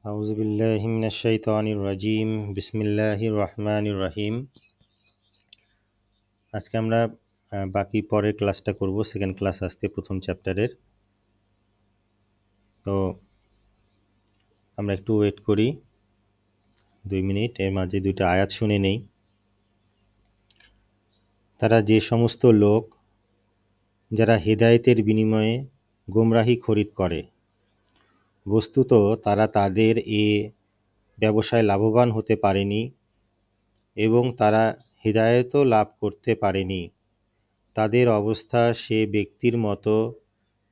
আউযু বিল্লাহি মিনাশ শাইতানির রাজিম বিসমিল্লাহির রহমানির রহিম। আজকে আমরা বাকি পরের ক্লাসটা করব। সেকেন্ড ক্লাস আজকে প্রথম চ্যাপ্টারের। তো আমরা একটু ওয়েট করি 2 মিনিট, এর মাঝে দুটো আয়াত শুনে নেই। তারা যে সমস্ত লোক যারা হেদায়েতের বিনিময়ে গোমরাহি খরিদ করে, বস্তুত তারা তাদের এ ব্যবসায় লাভবান হতে পারেনি এবং তারা হেদায়েতও লাভ করতে পারেনি। তাদের অবস্থা সে ব্যক্তির মতো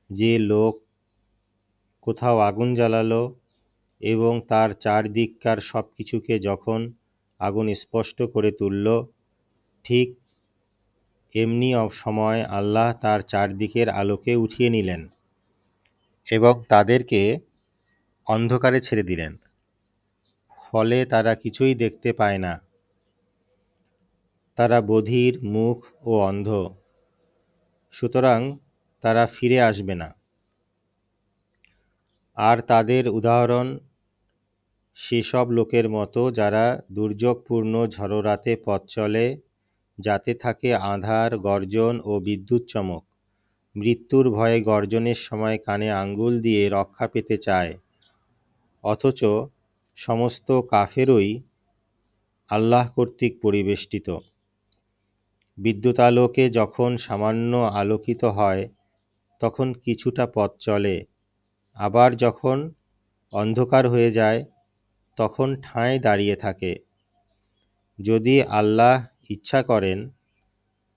যে লোক কোথাও আগুন জ্বালালো এবং তার চারদিককার সব কিছুকে যখন আগুন স্পষ্ট করে তুলল, ঠিক এমনি সময় আল্লাহ তার চারদিকের আলোকে উঠিয়ে নিলেন এবং তাদেরকে অন্ধকারে ছেড়ে দিলেন, ফলে তারা কিছুই দেখতে পায় না। তারা বধির, মুখ ও অন্ধ, সুতরাং তারা ফিরে আসবে না। আর তাদের উদাহরণ সেসব লোকের মতো যারা দুর্যোগপূর্ণ ঝড়ো রাতে পথ চলে, যাতে থাকে আঁধার, গর্জন ও বিদ্যুৎ চমক। মৃত্যুর ভয়ে গর্জনের সময় কানে আঙ্গুল দিয়ে রক্ষা পেতে চায়, অথচ সমস্ত কাফেরই আল্লাহ কর্তৃক পরিবেষ্টিত। বিদ্যুতালোকে যখন সামান্য আলোকিত হয় তখন কিছুটা পথ চলে, আবার যখন অন্ধকার হয়ে যায় তখন ঠায় দাঁড়িয়ে থাকে। যদি আল্লাহ ইচ্ছা করেন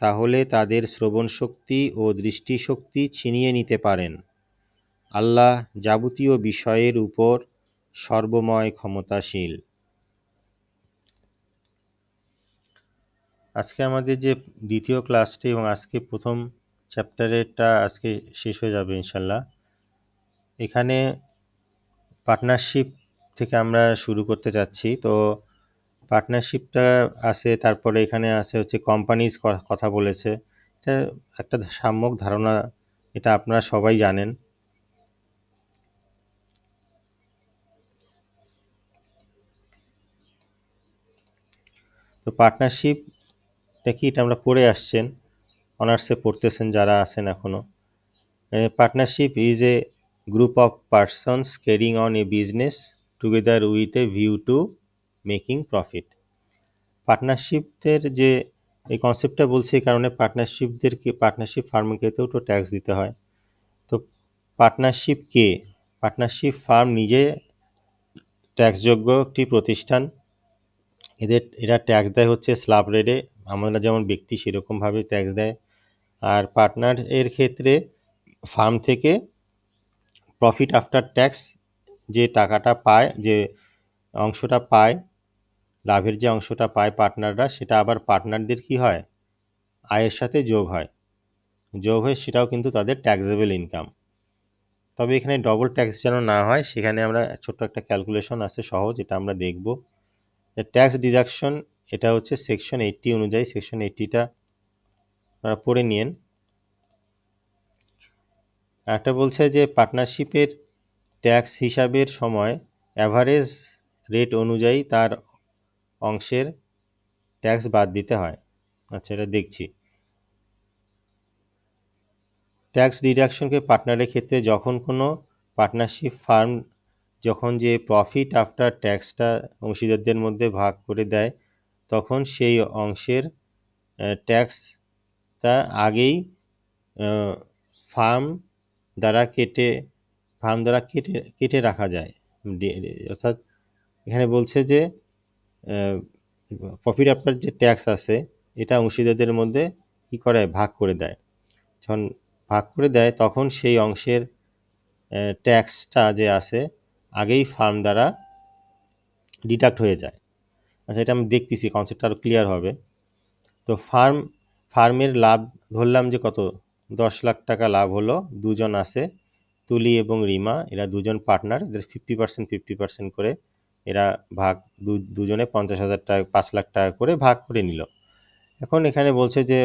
তাহলে তাদের শ্রবণশক্তি ও দৃষ্টিশক্তি ছিনিয়ে নিতে পারেন। আল্লাহ যাবতীয় বিষয়ের উপর সর্বময় ক্ষমতাশীল। আজকে আমাদের যে দ্বিতীয় ক্লাসটি এবং আজকে প্রথম চ্যাপ্টারেরটা আজকে শেষ হয়ে যাবে ইনশাল্লাহ। এখানে পার্টনারশিপ থেকে আমরা শুরু করতে যাচ্ছি। তো পার্টনারশিপটা আছে, তারপরে এখানে আছে হচ্ছে কোম্পানিজ কথা বলেছে। এটা একটা সাম্যক ধারণা, এটা আপনারা সবাই জানেন। তো পার্টনারশিপটা কি, এটা আমরা পড়ে আসছেন, অনার্সে পড়তেছেন যারা আছেন এখনো। Partnership is a group of persons carrying on a business together with a view to making profit. পার্টনারশিপের যে এই কনসেপ্টটা বলছি এই কারণে, পার্টনারশিপ ফার্মকেতেও তো ট্যাক্স দিতে হয়। তো পার্টনারশিপ কে? পার্টনারশিপ ফার্ম নিজে ট্যাক্সযোগ্য একটি প্রতিষ্ঠান। এরা ট্যাক্স দেয় হচ্ছে স্ল্যাব রেটে, আমরা যেমন ব্যক্তি সেরকমভাবে ট্যাক্স দেয়। আর পার্টনার এর ক্ষেত্রে ফার্ম থেকে প্রফিট আফটার ট্যাক্স যে টাকাটা পায়, যে অংশটা পায়, লাভের যে অংশটা পায় পার্টনাররা, সেটা আবার পার্টনারদের কি হয়, আয়ের সাথে যোগ হয়, সেটাও কিন্তু তাদের ট্যাক্সেবল ইনকাম। তবে এখানে ডবল ট্যাক্স যেন না হয় সেখানে আমরা ছোট্ট একটা ক্যালকুলেশন আছে সহজ, এটা আমরা দেখব। ট্যাক্স ডিডাকশন, এটা হচ্ছে সেকশন 80 অনুযায়ী। সেকশন 80টা আপনারা পড়ে নিন। একটা বলছে যে পার্টনারশিপের ট্যাক্স হিসাবের সময় অ্যাভারেজ রেট অনুযায়ী তার অংশের ট্যাক্স বাদ দিতে হয়। আচ্ছা, এটা দেখছি। ট্যাক্স ডিডাকশনকে পার্টনারের ক্ষেত্রে যখন কোনো পার্টনারশিপ ফার্ম যখন যে প্রফিট আফটার ট্যাক্সটা অংশীদারদের মধ্যে ভাগ করে দেয়, তখন সেই অংশের ট্যাক্সটা আগেই ফার্ম দ্বারা কেটে রাখা যায়। অর্থাৎ এখানে বলছে যে প্রফিট আফটার যে ট্যাক্স আছে এটা অংশীদারদের মধ্যে কি করে, ভাগ করে দেয়। যখন ভাগ করে দেয় তখন সেই অংশের ট্যাক্সটা যে আছে আগেই ফার্ম দ্বারা ডিডাক্ট হয়ে যায়। আচ্ছা, এটা আমি দেখতেছি, কনসেপ্টটা আরও ক্লিয়ার হবে। তো ফার্মের লাভ ধরলাম যে কত, 10 লাখ টাকা লাভ হলো। দুজন আছে, তুলি এবং রিমা, এরা দুজন পার্টনার, এদের 50% করে এরা ভাগ, দুজনে 50,000 টাকা, 5 লাখ টাকা করে ভাগ করে নিল। এখন এখানে বলছে যে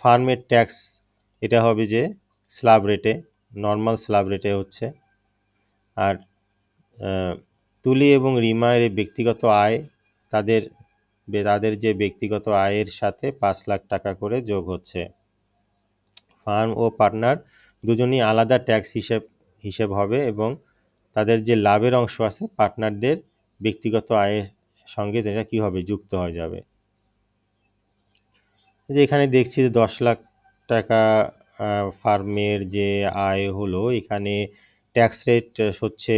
ফার্মের ট্যাক্স এটা হবে যে স্ল্যাব রেটে, নর্মাল স্ল্যাব রেটে হচ্ছে। আর তুলি এবং রিমায়ের ব্যক্তিগত আয় তাদের যে ব্যক্তিগত আয়ের সাথে 5 লাখ টাকা করে যোগ হচ্ছে। ফার্ম ও পার্টনার দুজনই আলাদা ট্যাক্স হিসেব হবে এবং তাদের যে লাভের অংশ আছে পার্টনারদের ব্যক্তিগত আয়ের সঙ্গে যেটা কি হবে, যুক্ত হয়ে যাবে। যে এখানে দেখছি যে 10 লাখ টাকা ফার্মের যে আয় হলো, এখানে ট্যাক্স রেট হচ্ছে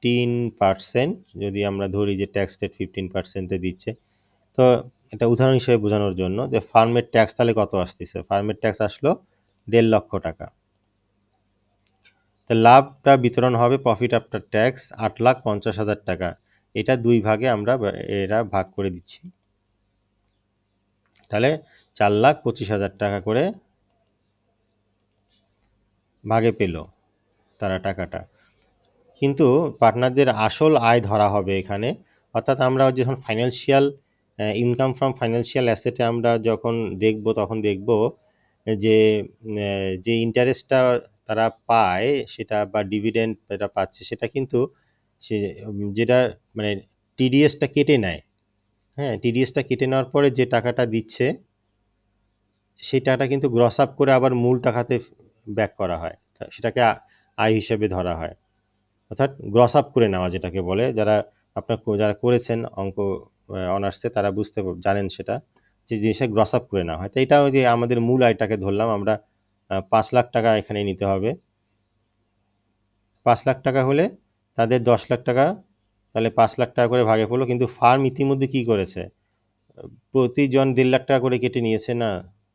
15%। যদি আমরা ধরি যে ট্যাক্স রেট 15%-এ দিচ্ছে, তো এটা উদাহরণ হিসেবে বোঝানোর জন্য যে ফার্মের ট্যাক্স তাহলে কত আসতেছে, ফার্মের ট্যাক্স আসলো 1.5 লক্ষ টাকা। তো লাভটা বিতরণ হবে প্রফিট আফটার ট্যাক্স 8,50,000 টাকা। এটা 2 ভাগে আমরা এরা ভাগ করে দিচ্ছি, তাহলে 4,25,000 টাকা করে ভাগে পেল তারা টাকাটা। কিন্তু পার্টনারদের আসল আয় ধরা হবে এখানে, অর্থাৎ আমরা যখন ফাইন্যান্সিয়াল ইনকাম ফ্রম ফাইন্যান্সিয়াল অ্যাসেটে আমরা যখন দেখব, তখন দেখব যে ইন্টারেস্টটা তারা পায় সেটা বা ডিভিডেন্ড যেটা পাচ্ছে সেটা কিন্তু সে যেটা মানে টিডিএসটা কেটে নেয়। হ্যাঁ, টিডিএসটা কেটে নেওয়ার পরে যে টাকাটা দিচ্ছে সেই টাকাটা কিন্তু গ্রস আপ করে আবার মূল টাকাতে ব্যাক করা হয়, সেটাকে আয় হিসেবে ধরা হয়। অর্থাৎ গ্রস আপ করে নেওয়া যেটাকে বলে, যারা করেছেন অঙ্ক অনার্সে তারা জানেন সেটা, যে জিনিসটা গ্রস আপ করে নেওয়া হয়। তো এটা ওই যে আমাদের মূল আয়টাকে ধরলাম আমরা 5 লাখ টাকা এখানে নিতে হবে। 5 লাখ টাকা হলে তাদের 10 লাখ টাকা, তাহলে 5 লাখ টাকা করে ভাগে পড়লো। কিন্তু ফার্ম ইতিমধ্যে কি করেছে, প্রতিজন 1.5 লাখ টাকা করে কেটে নিয়েছে না,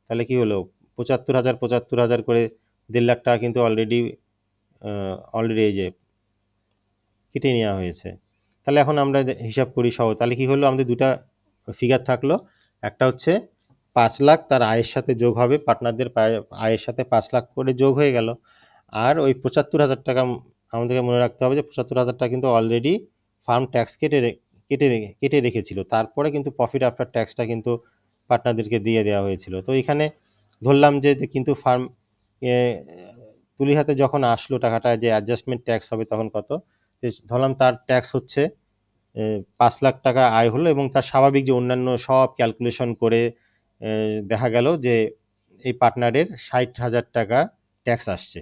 তাহলে কি হলো 75,000 করে 1.5 লাখ টাকা কিন্তু অলরেডি এই যে কেটে নেওয়া হয়েছে। তাহলে এখন আমরা হিসাব করি সহ, তাহলে কি হলো, আমাদের দুটা ফিগার থাকলো। একটা হচ্ছে 5 লাখ তার আয়ের সাথে যোগ হবে, পার্টনারদের আয়ের সাথে 5 লাখ করে যোগ হয়ে গেল। আর ওই 75,000 টাকা আমাদেরকে মনে রাখতে হবে যে 75,000 টাকা কিন্তু অলরেডি ফার্ম ট্যাক্স কেটে রেখেছিল, তারপরে কিন্তু প্রফিট আফটার ট্যাক্সটা কিন্তু পার্টনারদেরকে দিয়ে দেওয়া হয়েছিল। তো এখানে ধরলাম যে কিন্তু ফার্ম তুলি হাতে যখন আসলো টাকাটা, যে অ্যাডজাস্টমেন্ট ট্যাক্স হবে তখন কত, ধরলাম তার ট্যাক্স হচ্ছে 5 লাখ টাকা আয় হলো, এবং তার স্বাভাবিক যে অন্যান্য সব ক্যালকুলেশন করে দেখা গেল যে এই পার্টনারের 60,000 টাকা ট্যাক্স আসছে।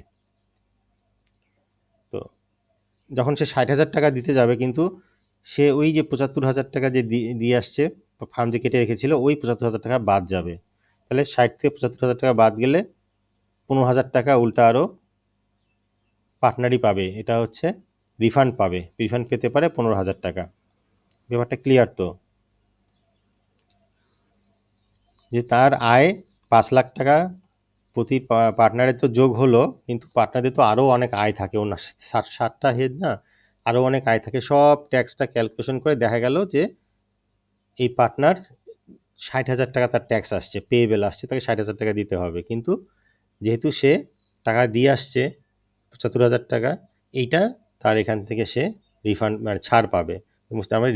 তো যখন সে 60,000 টাকা দিতে যাবে, কিন্তু সে ওই যে 75,000 টাকা যে দিয়ে আসছে ফার্ম যে কেটে রেখেছিল, ওই 75,000 টাকা বাদ যাবে। তাহলে 60 থেকে 75,000 টাকা বাদ গেলে 15,000 টাকা উল্টা আরও পার্টনারই পাবে। এটা হচ্ছে রিফান্ড পাবে, রিফান্ড পেতে পারে 15,000 টাকা। ব্যাপারটা ক্লিয়ার তো, যে তার আয় 5 লাখ টাকা প্রতি পার্টনারের তো যোগ হলো, কিন্তু পার্টনারদের তো আরও অনেক আয় থাকে, ওনার 60টা হেড না, আরও অনেক আয় থাকে। সব ট্যাক্সটা ক্যালকুলেশন করে দেখা গেল যে এই পার্টনার 60,000 টাকা তার ট্যাক্স আসছে, পেয়েবেল আসছে, তাকে 60,000 টাকা দিতে হবে। কিন্তু যেহেতু সে টাকা দিয়ে আসছে 75,000 টাকা, এইটা তার এখান থেকে সে রিফান্ড মানে ছাড় পাবে, তার মানে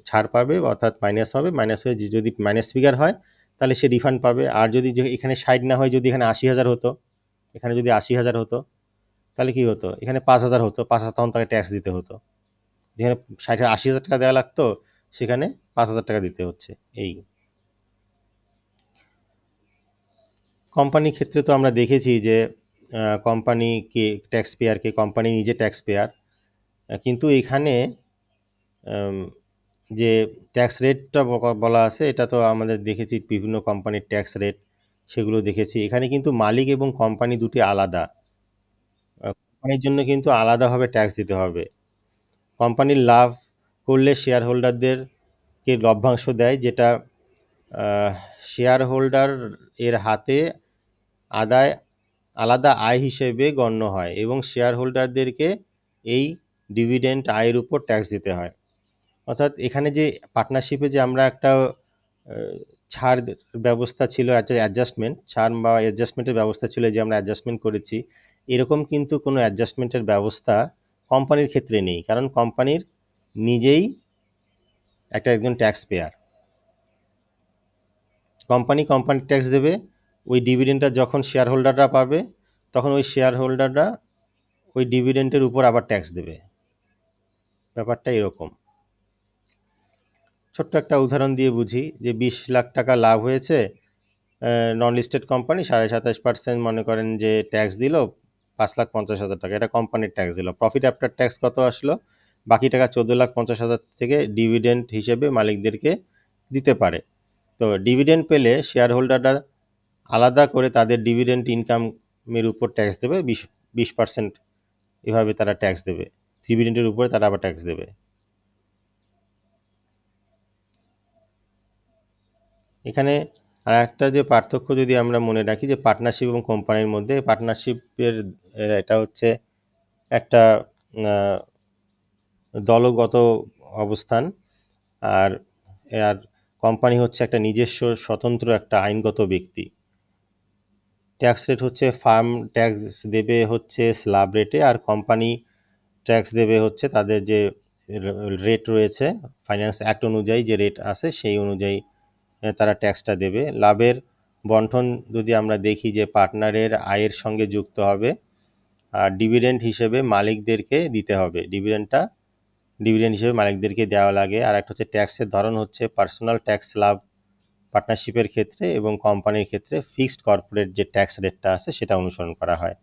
ছাড় পাবে, অর্থাৎ মাইনাস হবে। মাইনাস হয়ে যদি মাইনাস ফিগার হয় তাহলে সে রিফান্ড পাবে। আর যদি এখানে 60 না হয়, যদি এখানে 80,000 হতো, এখানে যদি 80,000 হতো, তাহলে কি হতো, এখানে 5,000 হতো, 5,000 তখন তাকে ট্যাক্স দিতে হতো। যেখানে 80,000 টাকা দেওয়া লাগতো, সেখানে 5,000 টাকা দিতে হচ্ছে। এই কোম্পানির ক্ষেত্রে তো আমরা দেখেছি যে কোম্পানিকে ট্যাক্স পেয়ারকে, কোম্পানি নিজে ট্যাক্স পেয়ার, কিন্তু এখানে যে ট্যাক্স রেটটা বলা আছে, এটা তো আমাদের দেখেছি বিভিন্ন কোম্পানির ট্যাক্স রেট, সেগুলো দেখেছি। এখানে কিন্তু মালিক এবং কোম্পানি দুটি আলাদা, কোম্পানির জন্য কিন্তু আলাদাভাবে ট্যাক্স দিতে হবে। কোম্পানির লাভ করলে শেয়ার হোল্ডারদেরকে লভ্যাংশ দেয়, যেটা শেয়ার হোল্ডার এর হাতে আলাদা আয় হিসেবে গণ্য হয়, এবং শেয়ার হোল্ডারদেরকে এই ডিভিডেন্ড আয়ের উপর ট্যাক্স দিতে হয়। অর্থাৎ এখানে যে পার্টনারশিপে যে আমরা একটা ছাড় ব্যবস্থা ছিল, একটা অ্যাডজাস্টমেন্ট ছাড় বা অ্যাডজাস্টমেন্টের ব্যবস্থা ছিল, যে আমরা অ্যাডজাস্টমেন্ট করেছি, এরকম কিন্তু কোনো অ্যাডজাস্টমেন্টের ব্যবস্থা কোম্পানির ক্ষেত্রে নেই, কারণ কোম্পানির নিজেই একজন ট্যাক্স পেয়ার। কোম্পানি ট্যাক্স দেবে, ওই ডিভিডেন্ডটা যখন শেয়ার হোল্ডাররা পাবে, তখন ওই শেয়ার হোল্ডাররা ওই ডিভিডেন্ডের উপর আবার ট্যাক্স দেবে। ব্যাপারটা এরকম। ছোট্ট একটা উদাহরণ দিয়ে বুঝি যে 20 লাখ টাকা লাভ হয়েছে, নন লিস্টেড কোম্পানি 27.5% মনে করেন যে ট্যাক্স দিল, 5,50,000 টাকা, এটা কোম্পানির ট্যাক্স দিল। প্রফিট আফটার ট্যাক্স কত আসলো? বাকি টাকা 14,50,000 থেকে ডিভিডেন্ড হিসেবে মালিকদেরকে দিতে পারে। তো ডিভিডেন্ড পেলে শেয়ার হোল্ডাররা আলাদা করে তাদের ডিভিডেন্ড ইনকামের উপর ট্যাক্স দেবে, 20%। এভাবে তারা ট্যাক্স দেবে, ডিভিডেন্ডের উপরে তারা আবার ট্যাক্স দেবে। এখানে আর একটা যে পার্থক্য যদি আমরা মনে রাখি, যে পার্টনারশিপ এবং কোম্পানির মধ্যে, পার্টনারশিপের এটা হচ্ছে একটা দলগত অবস্থান, আর আর কোম্পানি হচ্ছে একটা নিজস্ব স্বতন্ত্র একটা আইনগত ব্যক্তি। ট্যাক্স রেট হচ্ছে ফার্ম ট্যাক্স দেবে হচ্ছে স্ল্যাব রেটে, আর কোম্পানি ট্যাক্স দেবে হচ্ছে তাদের যে রেট রয়েছে ফাইন্যান্স অ্যাক্ট অনুযায়ী, যে রেট আছে সেই অনুযায়ী তারা ট্যাক্সটা দেবে। লাভের বন্টন যদি আমরা দেখি, যে পার্টনারের আয়ের সঙ্গে যুক্ত হবে, আর ডিভিডেন্ড হিসেবে মালিকদেরকে দিতে হবে, ডিভিডেন্ড হিসেবে মালিকদেরকে দেওয়া লাগে। আর একটা হচ্ছে ট্যাক্সের ধরন হচ্ছে পার্সোনাল ট্যাক্স স্ল্যাব পার্টনারশিপের ক্ষেত্রে, এবং কোম্পানির ক্ষেত্রে ফিক্সড কর্পোরেট যে ট্যাক্স রেটটা আছে সেটা অনুসরণ করা হয়।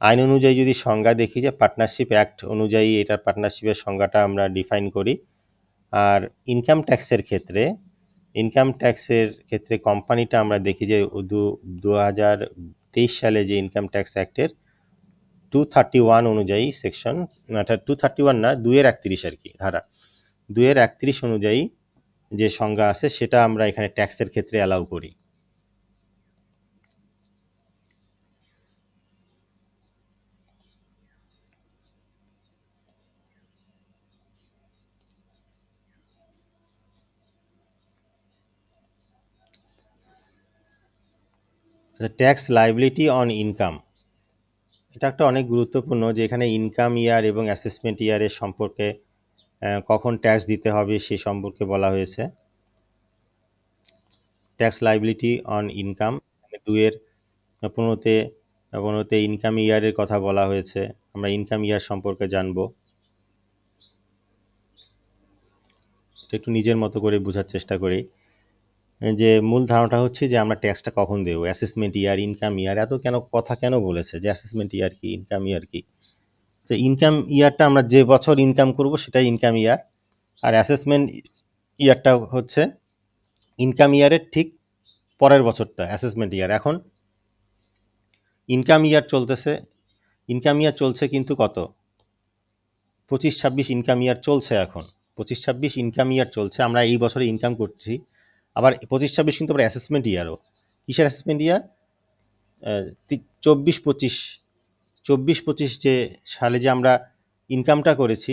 আইন অনুযায়ী যদি সংজ্ঞা দেখি, যে পার্টনারশিপ অ্যাক্ট অনুযায়ী এটা পার্টনারশিপের সংজ্ঞাটা আমরা ডিফাইন করি। আর ইনকাম ট্যাক্সের ক্ষেত্রে কোম্পানিটা আমরা দেখি যে 2023 সালে যে ইনকাম ট্যাক্স অ্যাক্টের 231 অনুযায়ী সেকশন, 231 না, 2-31 আর কি, ধারা 2-31 অনুযায়ী যে সংজ্ঞা আছে সেটা আমরা এখানে ট্যাক্সের ক্ষেত্রে অ্যালাউ করি। ট্যাক্স লাইবিলিটি অন ইনকাম, এটা একটা অনেক গুরুত্বপূর্ণ, যে এখানে ইনকাম ইয়ার এবং অ্যাসেসমেন্ট ইয়ারের সম্পর্কে কখন ট্যাক্স দিতে হবে সে সম্পর্কে বলা হয়েছে। Tax liability on income 2-15 income ইয়ারের কথা বলা হয়েছে। আমরা ইনকাম ইয়ার সম্পর্কে জানবো, একটু নিজের মতো করে বোঝার চেষ্টা করি। যে মূল ধারণাটা হচ্ছে যে আমরা ট্যাক্সটা কখন দেবো, অ্যাসেসমেন্ট ইয়ার, ইনকাম ইয়ার, এত কথা কেন বলেছে, যে অ্যাসেসমেন্ট ইয়ার কি, ইনকাম ইয়ার কি? তো ইনকাম ইয়ারটা আমরা যে বছর ইনকাম করব সেটাই ইনকাম ইয়ার, আর অ্যাসেসমেন্ট ইয়ারটা হচ্ছে ইনকাম ইয়ারের ঠিক পরের বছরটা অ্যাসেসমেন্ট ইয়ার। এখন ইনকাম ইয়ার চলছে কিন্তু কত, 25-26 ইনকাম ইয়ার চলছে। এখন 25-26 ইনকাম ইয়ার চলছে, আমরা এই বছরে ইনকাম করছি। আবার 25-26 কিন্তু আবার অ্যাসেসমেন্ট ইয়ারও। কিসের অ্যাসেসমেন্ট ইয়ার? 24-25 যে সালে যে আমরা ইনকামটা করেছি,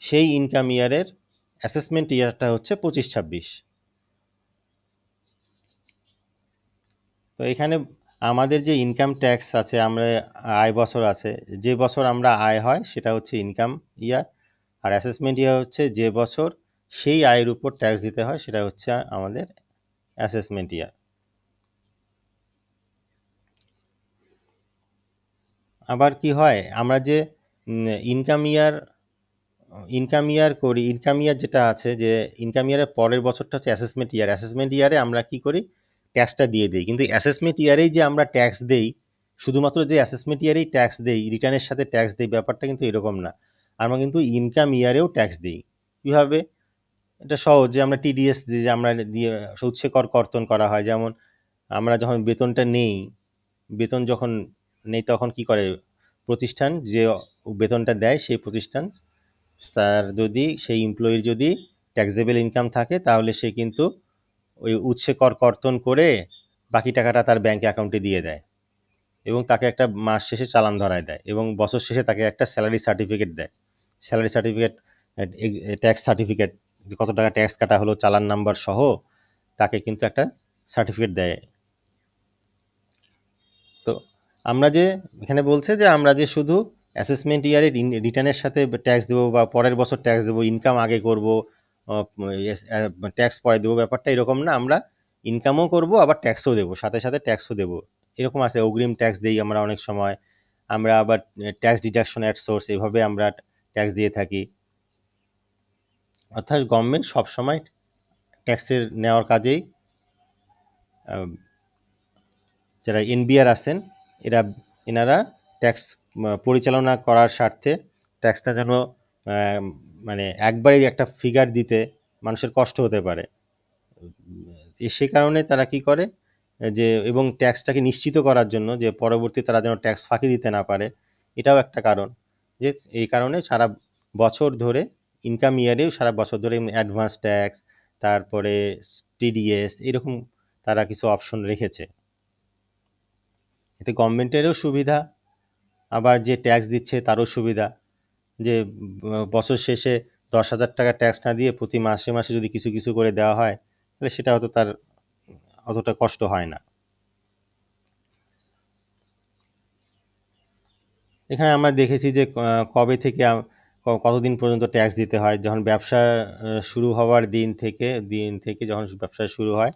সেই ইনকাম ইয়ারের অ্যাসেসমেন্ট ইয়ারটা হচ্ছে 25-26। তো এখানে আমাদের যে ইনকাম ট্যাক্স আছে, আমরা আয় বছর আছে, যে বছর আমরা আয় হয় সেটা হচ্ছে ইনকাম ইয়ার, আর অ্যাসেসমেন্ট ইয়ার হচ্ছে যে বছর সেই আয়ের উপর ট্যাক্স দিতে হয় সেটা হচ্ছে আমাদের অ্যাসেসমেন্ট ইয়ার। আবার কি হয়, আমরা যে ইনকাম ইয়ার করি, ইনকাম ইয়ার যেটা আছে, যে ইনকাম ইয়ারের পরের বছরটা হচ্ছে অ্যাসেসমেন্ট ইয়ার। অ্যাসেসমেন্ট ইয়ারে আমরা কি করি, ট্যাক্সটা দিয়ে দিই। কিন্তু অ্যাসেসমেন্ট ইয়ারেই যে আমরা ট্যাক্স দেই, শুধুমাত্র যে অ্যাসেসমেন্ট ইয়ারেই ট্যাক্স দেই, রিটার্নের সাথে ট্যাক্স দেই, ব্যাপারটা কিন্তু এরকম না। আমরা কিন্তু ইনকাম ইয়ারেও ট্যাক্স দিই। কীভাবে? এটা সহজ, যে আমরা টিডিএস যে আমরা দিয়ে উৎসে কর্তন করা হয়। যেমন আমরা যখন বেতনটা নেই, বেতন যখন নেই তখন কি করে প্রতিষ্ঠান, যে বেতনটা দেয় সেই প্রতিষ্ঠান, তার যদি সেই এমপ্লয়ির যদি ট্যাক্সেবল ইনকাম থাকে, তাহলে সে কিন্তু ওই উৎসে কর্তন করে বাকি টাকাটা তার ব্যাংক অ্যাকাউন্টে দিয়ে দেয়, এবং তাকে একটা মাস শেষে চালান ধরায় দেয়, এবং বছর শেষে তাকে একটা স্যালারি সার্টিফিকেট দেয়। স্যালারি সার্টিফিকেট, ট্যাক্স সার্টিফিকেট, কত টাকা ট্যাক্স কাটা হলো চালান নাম্বার সহ, তাকে কিন্তু একটা সার্টিফিকেট দেয়। তো আমরা যে এখানে বলছে যে আমরা যে শুধু অ্যাসেসমেন্ট ইয়ারে রিটার্নের সাথে ট্যাক্স দেবো, বা পরের বছর ট্যাক্স দেবো, ইনকাম আগে করব, ট্যাক্স পরে দেবো, ব্যাপারটা এরকম না। আমরা ইনকামও করব, আবার ট্যাক্সও দেবো, সাথে সাথে ট্যাক্সও দেবো। এরকম আছে, অগ্রিম ট্যাক্স দিই আমরা অনেক সময়, আমরা আবার ট্যাক্স ডিডাকশন অ্যাট সোর্স, এভাবে আমরা ট্যাক্স দিয়ে থাকি। অর্থাৎ গভর্নমেন্ট সবসময় ট্যাক্সের নেওয়ার কাজেই যারা এনবিআর আছেন এনারা ট্যাক্স পরিচালনা করার স্বার্থে ট্যাক্সটা যেন মানে একবারেই একটা ফিগার দিতে মানুষের কষ্ট হতে পারে, সে কারণে তারা কি করে যে এবং ট্যাক্সটাকে নিশ্চিত করার জন্য যে পরবর্তী তারা যেন ট্যাক্স ফাঁকি দিতে না পারে, এটাও একটা কারণ। যে এই কারণে সারা বছর ধরে ইনকাম ইয়ারেও সারা বছর ধরে অ্যাডভান্স ট্যাক্স, তারপরে টিডিএস, এরকম তারা কিছু অপশন রেখেছে। এতে গভর্নমেন্টেরও সুবিধা, আবার যে ট্যাক্স দিচ্ছে তারও সুবিধা। যে বছর শেষে 10,000 টাকা ট্যাক্স না দিয়ে প্রতি মাসে মাসে যদি কিছু কিছু করে দেওয়া হয়, তাহলে সেটা হয়তো তার অতটা কষ্ট হয় না। এখানে আমরা দেখেছি যে কবে থেকে কতদিন পর্যন্ত ট্যাক্স দিতে হয়। যখন ব্যবসা শুরু হওয়ার দিন থেকে যখন ব্যবসা শুরু হয়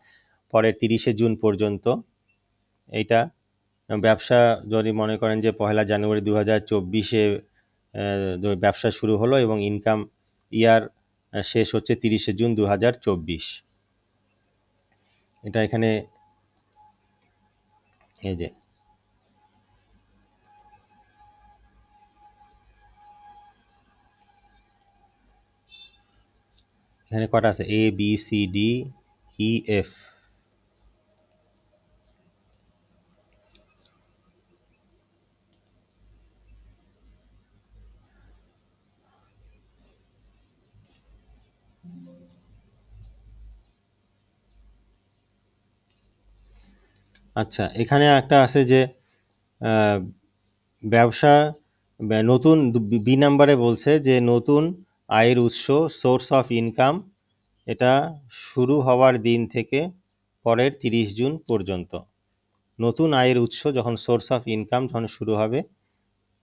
পরে 30শে জুন পর্যন্ত। এইটা ব্যবসা যদি মনে করেন যে 1 জানুয়ারি 2024-এ ব্যবসা শুরু হলো এবং ইনকাম ইয়ার শেষ হচ্ছে 30শে জুন 2024। এটা এখানে এই যে এখানে কটা আছে, A B C D E F. আচ্ছা, এখানে একটা আছে যে ব্যবসা নতুন বি নাম্বারে বলছে যে নতুন আয়ের উৎস, সোর্স অফ ইনকাম, এটা শুরু হওয়ার দিন থেকে পরের 30 জুন পর্যন্ত। নতুন আয়ের উৎস যখন সোর্স অফ ইনকাম যখন শুরু হবে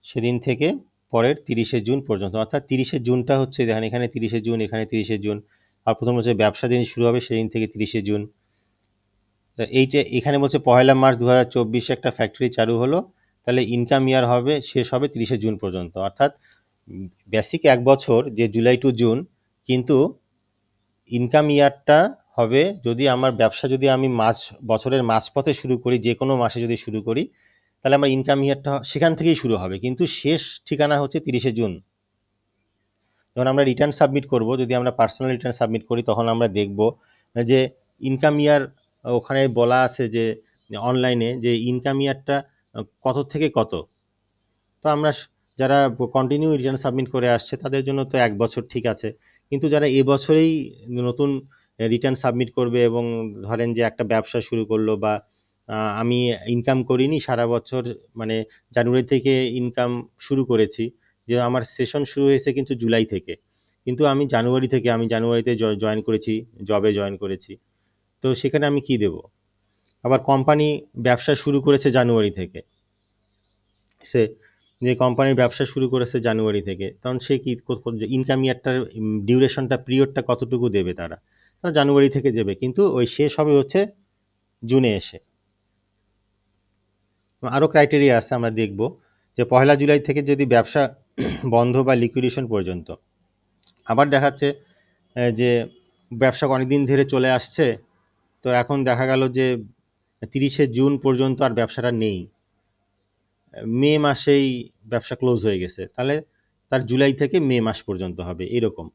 সেদিন থেকে পরের 30শে জুন পর্যন্ত। অর্থাৎ 30শে জুনটা হচ্ছে দেখেন এখানে 30শে জুন, এখানে 30শে জুন, আর প্রথম হচ্ছে ব্যবসা দিন শুরু হবে সেদিন থেকে 30শে জুন। এইটা এখানে বলছে 1 মার্চ 2024 একটা ফ্যাক্টরি চালু হলো, তাহলে ইনকাম ইয়ার হবে শেষ হবে 30শে জুন পর্যন্ত। অর্থাৎ বেসিক 1 বছর যে জুলাই টু জুন, কিন্তু ইনকাম ইয়ারটা হবে যদি আমার ব্যবসা যদি আমি বছরের মাঝপথে শুরু করি, যে কোনো মাসে যদি শুরু করি, তাহলে আমার ইনকাম ইয়ারটা সেখান থেকেই শুরু হবে, কিন্তু শেষ ঠিকানা হচ্ছে 30শে জুন। যখন আমরা রিটার্ন সাবমিট করব, যদি আমরা পার্সোনাল রিটার্ন সাবমিট করি তখন আমরা দেখব যে ইনকাম ইয়ার ওখানে বলা আছে যে অনলাইনে যে ইনকাম ইয়ারটা কত থেকে কত। তো আমরা যারা কন্টিনিউ রিটার্ন সাবমিট করে আসছে তাদের জন্য তো 1 বছর ঠিক আছে, কিন্তু যারা এবছরেই নতুন রিটার্ন সাবমিট করবে এবং ধরেন যে একটা ব্যবসা শুরু করলো বা আমি ইনকাম করিনি সারা বছর, মানে জানুয়ারি থেকে ইনকাম শুরু করেছি, যে আমার সেশন শুরু হয়েছে কিন্তু জুলাই থেকে, কিন্তু আমি জানুয়ারিতে জয়েন করেছি, জবে জয়েন করেছি, তো সেখানে আমি কি দেব? আবার কোম্পানি ব্যবসা শুরু করেছে জানুয়ারি থেকে, সে যে কোম্পানির ব্যবসা শুরু করেছে জানুয়ারি থেকে, তখন সে কি ইনকাম ইয়ারটার ডিউরেশনটা পিরিয়ডটা কতটুকু দেবে? তারা জানুয়ারি থেকে দেবে, কিন্তু ওই শেষ হবে হচ্ছে জুনে এসে। আরও ক্রাইটেরিয়া আছে, আমরা দেখব যে 1 জুলাই থেকে যদি ব্যবসা বন্ধ বা লিকুইডেশন পর্যন্ত। আবার দেখাচ্ছে যে ব্যবসা অনেকদিন ধরে চলে আসছে, তো এখন দেখা গেল যে 30শে জুন পর্যন্ত আর ব্যবসাটা নেই, মে মাসেই ব্যবসা ক্লোজ হয়ে গেছে, তাহলে তার জুলাই থেকে মে মাস পর্যন্ত হবে এরকম।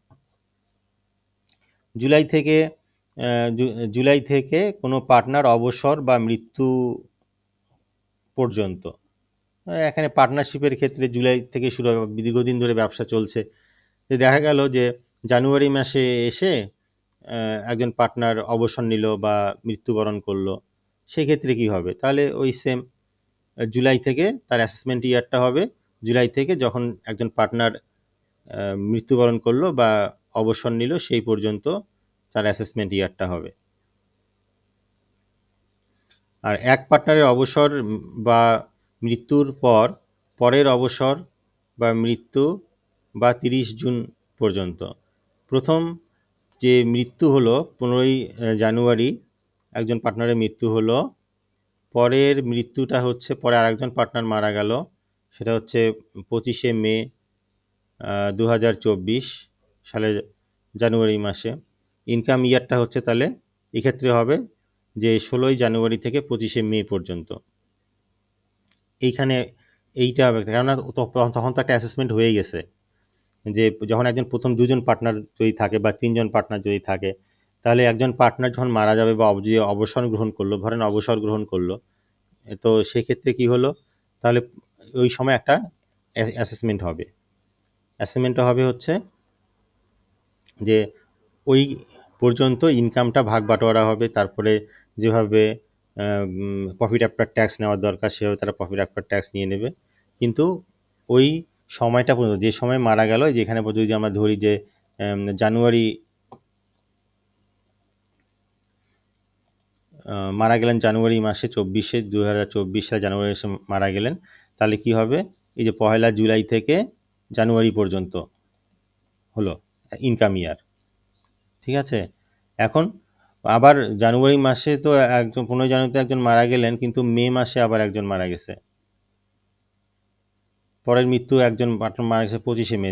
জুলাই থেকে কোনো পার্টনার অবসর বা মৃত্যু পর্যন্ত। এখানে পার্টনারশিপের ক্ষেত্রে জুলাই থেকে শুরু হবে, দীর্ঘদিন ধরে ব্যবসা চলছে, দেখা গেল যে জানুয়ারি মাসে এসে একজন পার্টনার অবসর নিল বা মৃত্যুবরণ করলো, সেক্ষেত্রে কি হবে? তাহলে ওই সেম জুলাই থেকে তার অ্যাসেসমেন্ট ইয়ারটা হবে, জুলাই থেকে যখন একজন পার্টনার মৃত্যুবরণ করলো বা অবসর নিল সেই পর্যন্ত তার অ্যাসেসমেন্ট ইয়ারটা হবে। আর এক পার্টনারের অবসর বা মৃত্যুর পরের অবসর বা মৃত্যু বা 30 জুন পর্যন্ত। প্রথম যে মৃত্যু হলো 15ই জানুয়ারি একজন পার্টনারের মৃত্যু হলো, পরের মৃত্যুটা হচ্ছে পরে আরেকজন পার্টনার মারা গেল, সেটা হচ্ছে 25শে মে 2024 সালে জানুয়ারি মাসে। ইনকাম ইয়ারটা হচ্ছে তাহলে এক্ষেত্রে হবে যে 16ই জানুয়ারি থেকে 25শে মে পর্যন্ত। এইখানে এইটা হবে, কেননা তখন তো একটা অ্যাসেসমেন্ট হয়ে গেছে যে যখন একজন প্রথম দুজন পার্টনার যদি থাকে বা তিনজন পার্টনার যদি থাকে, তাহলে একজন পার্টনার যখন মারা যাবে বা যে অবসর গ্রহণ করলো, ধরেন অবসর গ্রহণ করলো, তো সেক্ষেত্রে কি হলো, তাহলে ওই সময় একটা অ্যাসেসমেন্ট হবে। অ্যাসেসমেন্টটা হবে হচ্ছে যে ওই পর্যন্ত ইনকামটা ভাগ বাটোয়ারা হবে, তারপরে যেভাবে প্রফিট আফটার ট্যাক্স নেওয়ার দরকার সেভাবে তারা প্রফিট আফটার ট্যাক্স নিয়ে নেবে। কিন্তু ওই সময়টা পর্যন্ত, যে সময় মারা গেল, যেখানে যদি আমরা ধরি যে জানুয়ারি মারা গেলেন জানুয়ারি মাসে 2024 সালে জানুয়ারি মাসে মারা গেলেন, তাহলে কি হবে, এই যে 1 জুলাই থেকে জানুয়ারি পর্যন্ত হলো ইনকাম ইয়ার। ঠিক আছে, এখন আবার জানুয়ারি মাসে তো একজন 15 জানুয়ারিতে একজন মারা গেলেন, কিন্তু মে মাসে আবার একজন মারা গেছে, পরের মৃত্যু একজন পার্টনার মারা গেছে 25শে মে।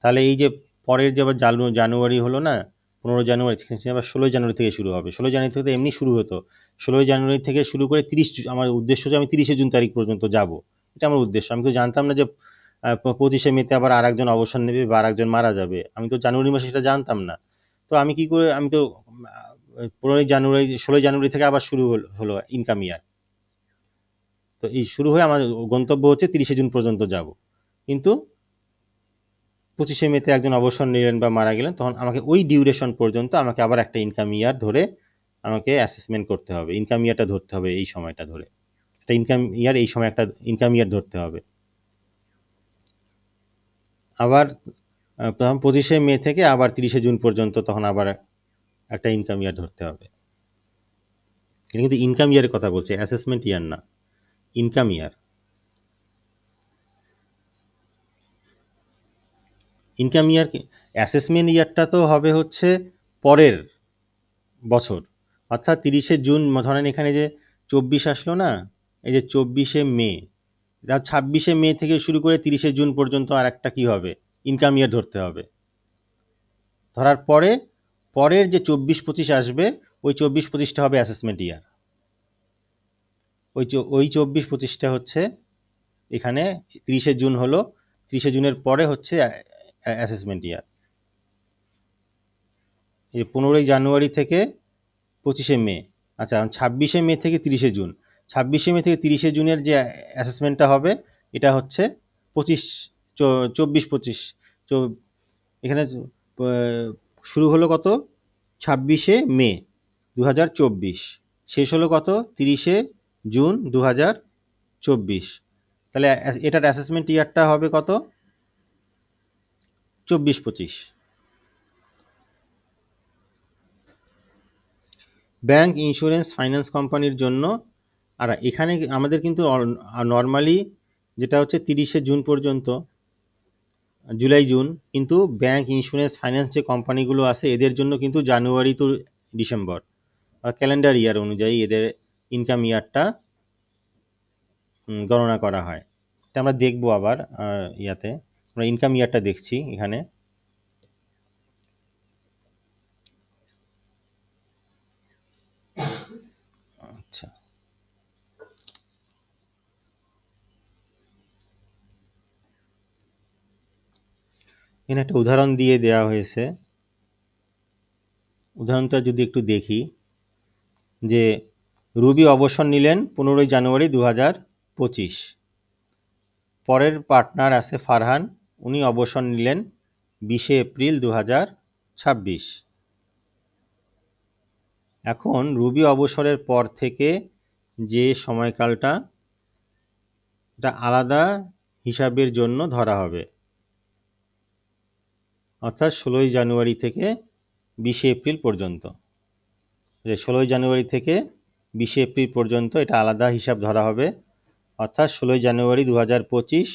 তাহলে এই যে পরের যে আবার জানুয়ারি হলো না, 15 জানুয়ারি, আবার 16 জানুয়ারি থেকে শুরু হবে। 16 জানুয়ারি থেকে এমনি শুরু হতো, 16 জানুয়ারি থেকে শুরু করে 30, আমার উদ্দেশ্য যে আমি 30শে জুন তারিখ পর্যন্ত যাব, এটা আমার উদ্দেশ্য। আমি তো জানতাম না যে 25শে মেতে আবার আর একজন অবসর নেবে বা আর একজন মারা যাবে, আমি তো জানুয়ারি মাসে সেটা জানতাম না। তো আমি কি করে, আমি তো 15 জানুয়ারি 16 জানুয়ারি থেকে আবার শুরু হলো ইনকাম ইয়ার। তো এই শুরু হয়ে আমার গন্তব্য হচ্ছে 30শে জুন পর্যন্ত যাব, কিন্তু 25শে মেতে একজন অবসর নিলেন বা মারা গেলেন, তখন আমাকে ওই ডিউরেশন পর্যন্ত আমাকে আবার একটা ইনকাম ইয়ার ধরে আমাকে অ্যাসেসমেন্ট করতে হবে, ইনকাম ইয়ারটা ধরতে হবে, এই সময়টা ধরে একটা ইনকাম ইয়ার, এই সময় একটা ইনকাম ইয়ার ধরতে হবে। আবার তখন 25শে মে থেকে আবার 30শে জুন পর্যন্ত তখন আবার একটা ইনকাম ইয়ার ধরতে হবে। কিন্তু ইনকাম ইয়ারের কথা বলছে, অ্যাসেসমেন্ট ইয়ার না, income year. Income year, assessment ইয়ারটা তো হবে হচ্ছে পরের বছর, অর্থাৎ 30শে জুন, ধরেন এখানে যে 24 আসলো না, এই যে 24শে মে, 26শে মে থেকে শুরু করে 30শে জুন পর্যন্ত আর একটা কি হবে, ইনকাম ইয়ার ধরতে হবে। ধরার পরে পরের যে 24-25 আসবে, ওই 24-25টা হবে অ্যাসেসমেন্ট ইয়ার। ওই 24-25টা হচ্ছে এখানে 30শে জুন হলো, 30শে জুনের পরে হচ্ছে অ্যাসেসমেন্ট ইয়ার। এই 15 জানুয়ারি থেকে 25শে মে, আচ্ছা 26শে মে থেকে 30শে জুন, 26শে মে থেকে 30শে জুনের যে অ্যাসেসমেন্টটা হবে, এটা হচ্ছে 24-25। এখানে শুরু হলো কত, 26শে মে 2024, শেষ হলো কত, 30শে জুন 2024। তাহলে এটার অ্যাসেসমেন্ট ইয়ারটা হবে কত, 24-25। ব্যাংক, ইন্স্যুরেন্স, ফাইন্যান্স কোম্পানির জন্য, আর এখানে আমাদের কিন্তু নর্মালি যেটা হচ্ছে 30শে জুন পর্যন্ত, জুলাই জুন, কিন্তু ব্যাংক, ইন্স্যুরেন্স, ফাইন্যান্স যে কোম্পানিগুলো আছে এদের জন্য কিন্তু জানুয়ারি টু ডিসেম্বর ক্যালেন্ডার ইয়ার অনুযায়ী এদের ইনকাম ইয়ারটা গণনা করা হয়। এটা আমরা দেখবো আবার ইয়াতে, আমরা ইনকাম ইয়ারটা দেখছি এখানে। আচ্ছা, এখানে একটা উদাহরণ দিয়ে দেওয়া হয়েছে, উদাহরণটা যদি একটু দেখি, যে রুবি অবসর নিলেন 15 জানুয়ারি 2025, পরের পার্টনার আছে ফারহান, উনি অবসর নিলেন 20শে এপ্রিল 2026। এখন রুবি অবসরের পর থেকে যে সময়কালটা, এটা আলাদা হিসাবের জন্য ধরা হবে, অর্থাৎ 16 জানুয়ারি থেকে 20শে এপ্রিল পর্যন্ত। 16 জানুয়ারি থেকে 20শে এপ্রিল পর্যন্ত এটা আলাদা হিসাব ধরা হবে, অর্থাৎ 16 জানুয়ারি 2025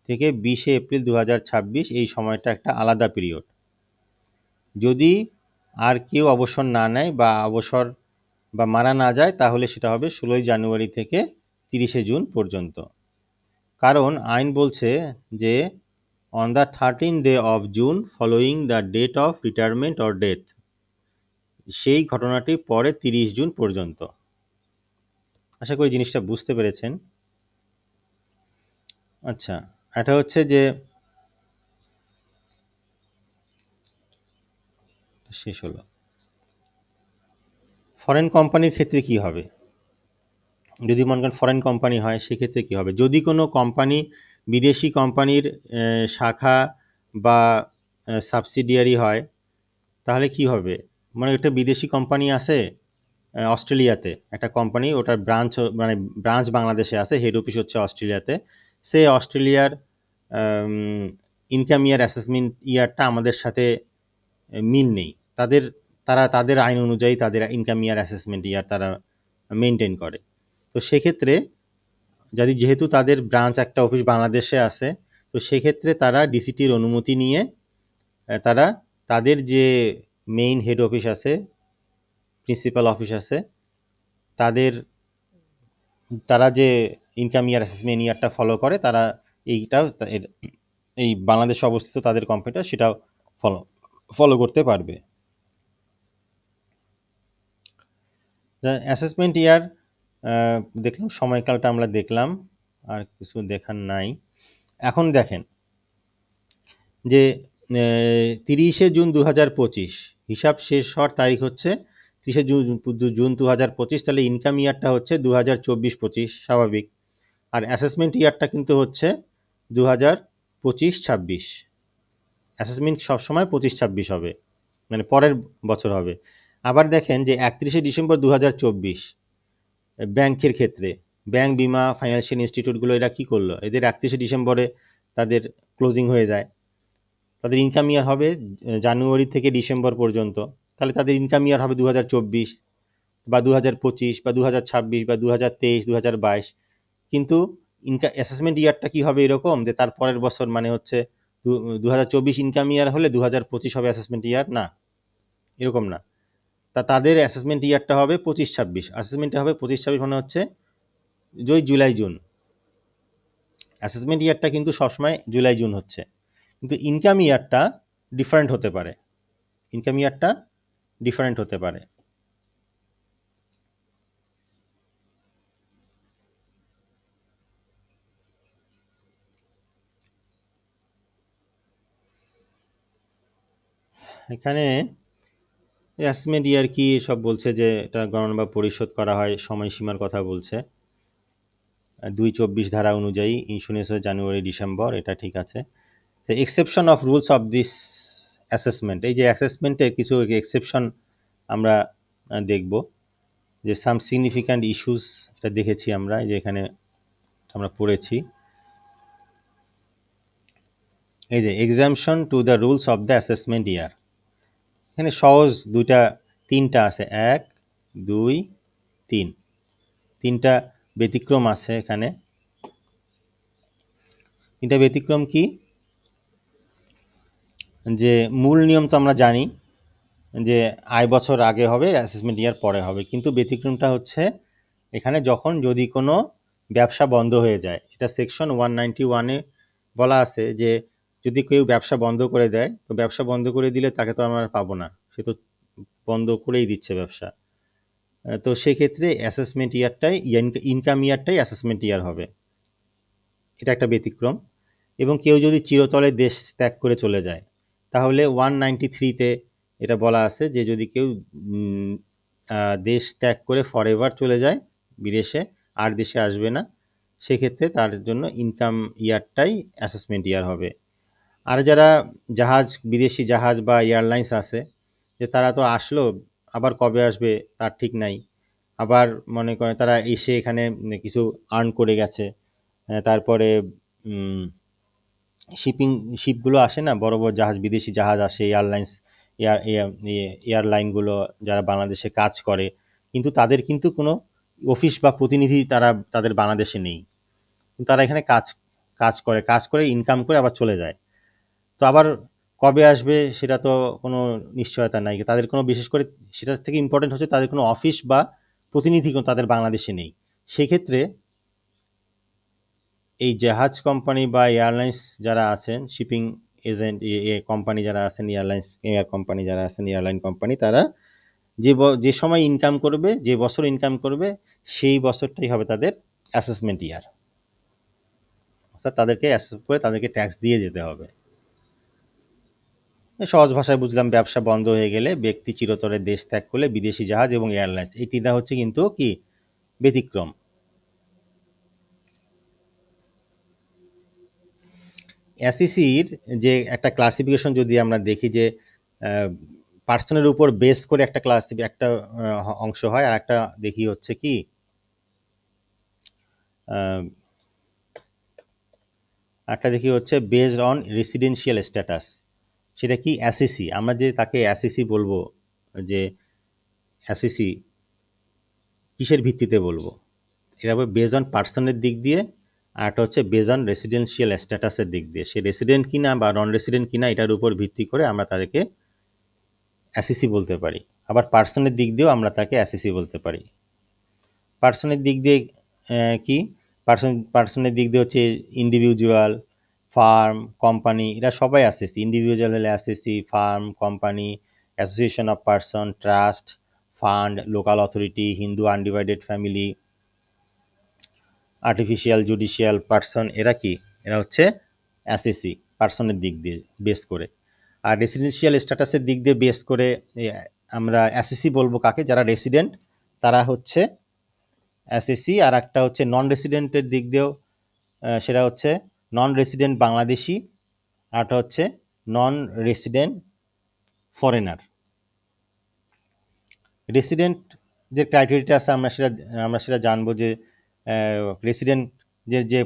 থেকে 20শে এপ্রিল 2026, এই সময়টা একটা আলাদা পিরিয়ড। যদি আর কেউ অবসর না নেয় বা অবসর বা মারা না যায়, তাহলে সেটা হবে 16 জানুয়ারি থেকে 30শে জুন পর্যন্ত। কারণ আইন বলছে যে on the 13th day of June following the date of retirement or death, সেই ঘটনাটি পরে 30 জুন পর্যন্ত। আশা করি জিনিসটা বুঝতে পেরেছেন। আচ্ছা, এটা হচ্ছে যে শেষ হলো। ফরেন কোম্পানির ক্ষেত্রে কি হবে? যদি মনে করেন ফরেন কোম্পানি হয় সেক্ষেত্রে কি হবে? যদি কোনো কোম্পানি বিদেশি কোম্পানির শাখা বা সাবসিডিয়ারি হয় তাহলে কি হবে? মানে একটা বিদেশি কোম্পানি আছে অস্ট্রেলিয়াতে, একটা কোম্পানি, ওটার ব্রাঞ্চ বাংলাদেশে আছে, হেড অফিস হচ্ছে অস্ট্রেলিয়াতে। সে অস্ট্রেলিয়ার ইনকাম ইয়ার অ্যাসেসমেন্ট ইয়ারটা আমাদের সাথে মিল নেই, তাদের আইন অনুযায়ী তাদের ইনকাম ইয়ার অ্যাসেসমেন্ট ইয়ার তারা মেনটেন করে। তো সেক্ষেত্রে যেহেতু তাদের ব্রাঞ্চ একটা অফিস বাংলাদেশে আছে, তো সেক্ষেত্রে তারা ডিসিটির অনুমতি নিয়ে তারা তাদের যে মেইন হেড অফিস আছে, প্রিন্সিপাল অফিস আছে, তারা যে ইনকাম ইয়ার অ্যাসেসমেন্ট ইয়ারটা ফলো করে, তারা এই বাংলাদেশে অবস্থিত তাদের কোম্পানিটা সেটাও ফলো করতে পারবে। অ্যাসেসমেন্ট ইয়ার দেখলাম, সময়কালটা আমরা দেখলাম, আর কিছু দেখার নাই। এখন দেখেন যে 30শে জুন 2025 হিসাব শেষ হওয়ার তারিখ হচ্ছে 30শে জুন 2025, তাহলে ইনকাম ইয়ারটা হচ্ছে 2024-25 স্বাভাবিক, আর অ্যাসেসমেন্ট ইয়ারটা কিন্তু হচ্ছে 2025-26। অ্যাসেসমেন্ট সবসময় 25-26 হবে, মানে পরের বছর হবে। আবার দেখেন যে 31শে ডিসেম্বর 2024 ব্যাংকের ক্ষেত্রে, ব্যাংক, বিমা, ফাইন্যান্সিয়াল ইনস্টিটিউটগুলো এরা কি করলো? এদের 31শে ডিসেম্বরে তাদের ক্লোজিং হয়ে যায়, তাদের ইনকাম ইয়ার হবে জানুয়ারি থেকে ডিসেম্বর পর্যন্ত, তাহলে তাদের ইনকাম ইয়ার হবে 2024 বা 2025 বা 2026 বা 2023, 2022। কিন্তু অ্যাসেসমেন্ট ইয়ারটা কি হবে এরকম যে তার পরের বছর, মানে হচ্ছে 2024 ইনকাম ইয়ার হলে 2025 হবে অ্যাসেসমেন্ট ইয়ার? না, এরকম না। তাদের অ্যাসেসমেন্ট ইয়ারটা হবে 25-26। অ্যাসেসমেন্টটা হবে 25-26, মানে হচ্ছে জুলাই জুন। অ্যাসেসমেন্ট ইয়ারটা কিন্তু সবসময় জুলাই জুন হচ্ছে, কিন্তু ইনকাম ইয়ারটা ডিফারেন্ট হতে পারে। ইনকাম ইয়ারটা ডিফারেন্ট হতে পারে। এখানে অ্যাসেসমেন্ট ইয়ার কি সব বলছে যে এটা গণনা বা পরিশোধ করা হয়, সময়সীমার কথা বলছে 224 ধারা অনুযায়ী, ইন্স্যুরেন্স হয় জানুয়ারি ডিসেম্বর, এটা ঠিক আছে। তো exception of rules of this assessment, এই যে অ্যাসেসমেন্টের কিছু এক্সেপশন আমরা দেখব, যে সাম সিগনিফিক্যান্ট ইস্যুস, এটা দেখেছি আমরা, যে এখানে আমরা পড়েছি। এই যে exemption to the rules of the assessment ইয়ার, এখানে সহজ তিনটা আছে, 1, 2, 3, তিনটা ব্যতিক্রম আছে এখানে। তিনটা ব্যতিক্রম কি? যে মূল নিয়ম তো আমরা জানি যে আয় বছর আগে হবে, অ্যাসেসমেন্ট ইয়ার পরে হবে, কিন্তু ব্যতিক্রমটা হচ্ছে এখানে যদি কোনো ব্যবসা বন্ধ হয়ে যায়, এটা সেকশন 191-এ বলা আছে যে যদি কেউ ব্যবসা বন্ধ করে দেয়, তো ব্যবসা বন্ধ করে দিলে তাকে তো আমরা পাবো না, সে তো বন্ধ করেই দিচ্ছে ব্যবসা। তো সেক্ষেত্রে অ্যাসেসমেন্ট ইয়ারটাই, ইনকাম ইয়ারটাই অ্যাসেসমেন্ট ইয়ার হবে, এটা একটা ব্যতিক্রম। এবং কেউ যদি চিরতরে দেশ ত্যাগ করে চলে যায়, তাহলে 193-তে এটা বলা আছে যে যদি কেউ দেশ ত্যাগ করে ফরএভার চলে যায় বিদেশে, আর দেশে আসবে না, সেক্ষেত্রে তার জন্য ইনকাম ইয়ারটাই অ্যাসেসমেন্ট ইয়ার হবে। আর যারা বিদেশি জাহাজ বা এয়ারলাইন্স আছে, যে তারা তো আসলো, আবার কবে আসবে তার ঠিক নাই, আবার মনে করে তারা এসে এখানে কিছু আর্ন করে গেছে, তারপরে শিপগুলো আসে না, বড় বড় জাহাজ, বিদেশি জাহাজ আসে, এয়ারলাইনগুলো যারা বাংলাদেশে কাজ করে, কিন্তু তাদের কিন্তু কোনো অফিস বা প্রতিনিধি তাদের বাংলাদেশে নেই, তারা এখানে কাজ করে ইনকাম করে আবার চলে যায়। তো আবার কবে আসবে সেটা তো কোনো নিশ্চয়তা নাই তাদের কোনো, বিশেষ করে সেটার থেকে ইম্পর্টেন্ট হচ্ছে তাদের কোনো অফিস বা প্রতিনিধি তাদের বাংলাদেশে নেই। সেক্ষেত্রে এই জাহাজ কোম্পানি বা এয়ারলাইন্স যারা আছেন, শিপিং এজেন্ট কোম্পানি যারা আছেন, এয়ার কোম্পানি যারা আছেন, এয়ারলাইন কোম্পানি, তারা যে সময় ইনকাম করবে, যে বছর ইনকাম করবে, সেই বছরটাই হবে তাদের অ্যাসেসমেন্ট ইয়ার। অর্থাৎ তাদেরকে অ্যাসেস করে তাদেরকে ট্যাক্স দিয়ে যেতে হবে। সহজ ভাষায় বুঝলাম, ব্যবসা বন্ধ হয়ে গেলে ব্যক্তি চিরতরে দেশ ত্যাগ করলে বিদেশি জাহাজ এবং এয়ারলাইন্স, এই তিনটা হচ্ছে কিন্তু কি ব্যতিক্রম। এসইসির যে একটা ক্লাসিফিকেশন যদি আমরা দেখি, যে পার্সনের উপর বেস করে একটা একটা অংশ হয়, আর একটা দেখি হচ্ছে কি বেসড অন রেসিডেন্সিয়াল স্ট্যাটাস। সেটা কি এসইসি, আমরা যে তাকে এসইসি বলবো, যে এসইসি কিসের ভিত্তিতে বলবো? এটা হবে বেসড অন পার্সনের দিক দিয়ে, আর একটা হচ্ছে বেসড অন রেসিডেন্সিয়াল স্ট্যাটাসের দিক দিয়ে। সে রেসিডেন্ট কিনা বা নন রেসিডেন্ট কিনা, এটার উপর ভিত্তি করে আমরা তাদেরকে এসইসি বলতে পারি। আবার পার্সনের দিক দিয়েও আমরা তাকে এসইসি বলতে পারি। পার্সনের দিক দিয়ে কি, পার্সনের দিক দিয়ে হচ্ছে ইন্ডিভিজুয়াল, ফার্ম, কোম্পানি, এরা সবাই এসএসসি। ইন্ডিভিজুয়াল হলে SSC, farm, company, association of person, trust, fund, local authority, Hindu undivided family, artificial judicial person, এরা কি, এরা হচ্ছে এসএসসি পার্সনের দিক দিয়ে বেস করে। আর রেসিডেন্সিয়াল স্ট্যাটাসের দিক দিয়ে বেস করে আমরা এসএসসি বলবো কাকে? যারা রেসিডেন্ট তারা হচ্ছে এসএসসি। আর একটা হচ্ছে নন রেসিডেন্টের দিক দিয়েও, সেটা হচ্ছে নন রেসিডেন্ট বাংলাদেশি, আরটা হচ্ছে নন রেসিডেন্ট ফরেনার। রেসিডেন্ট যে ক্রাইটেরিয়াটা আছে আমরা সেটা জানবো, যে রেসিডেন্ট যে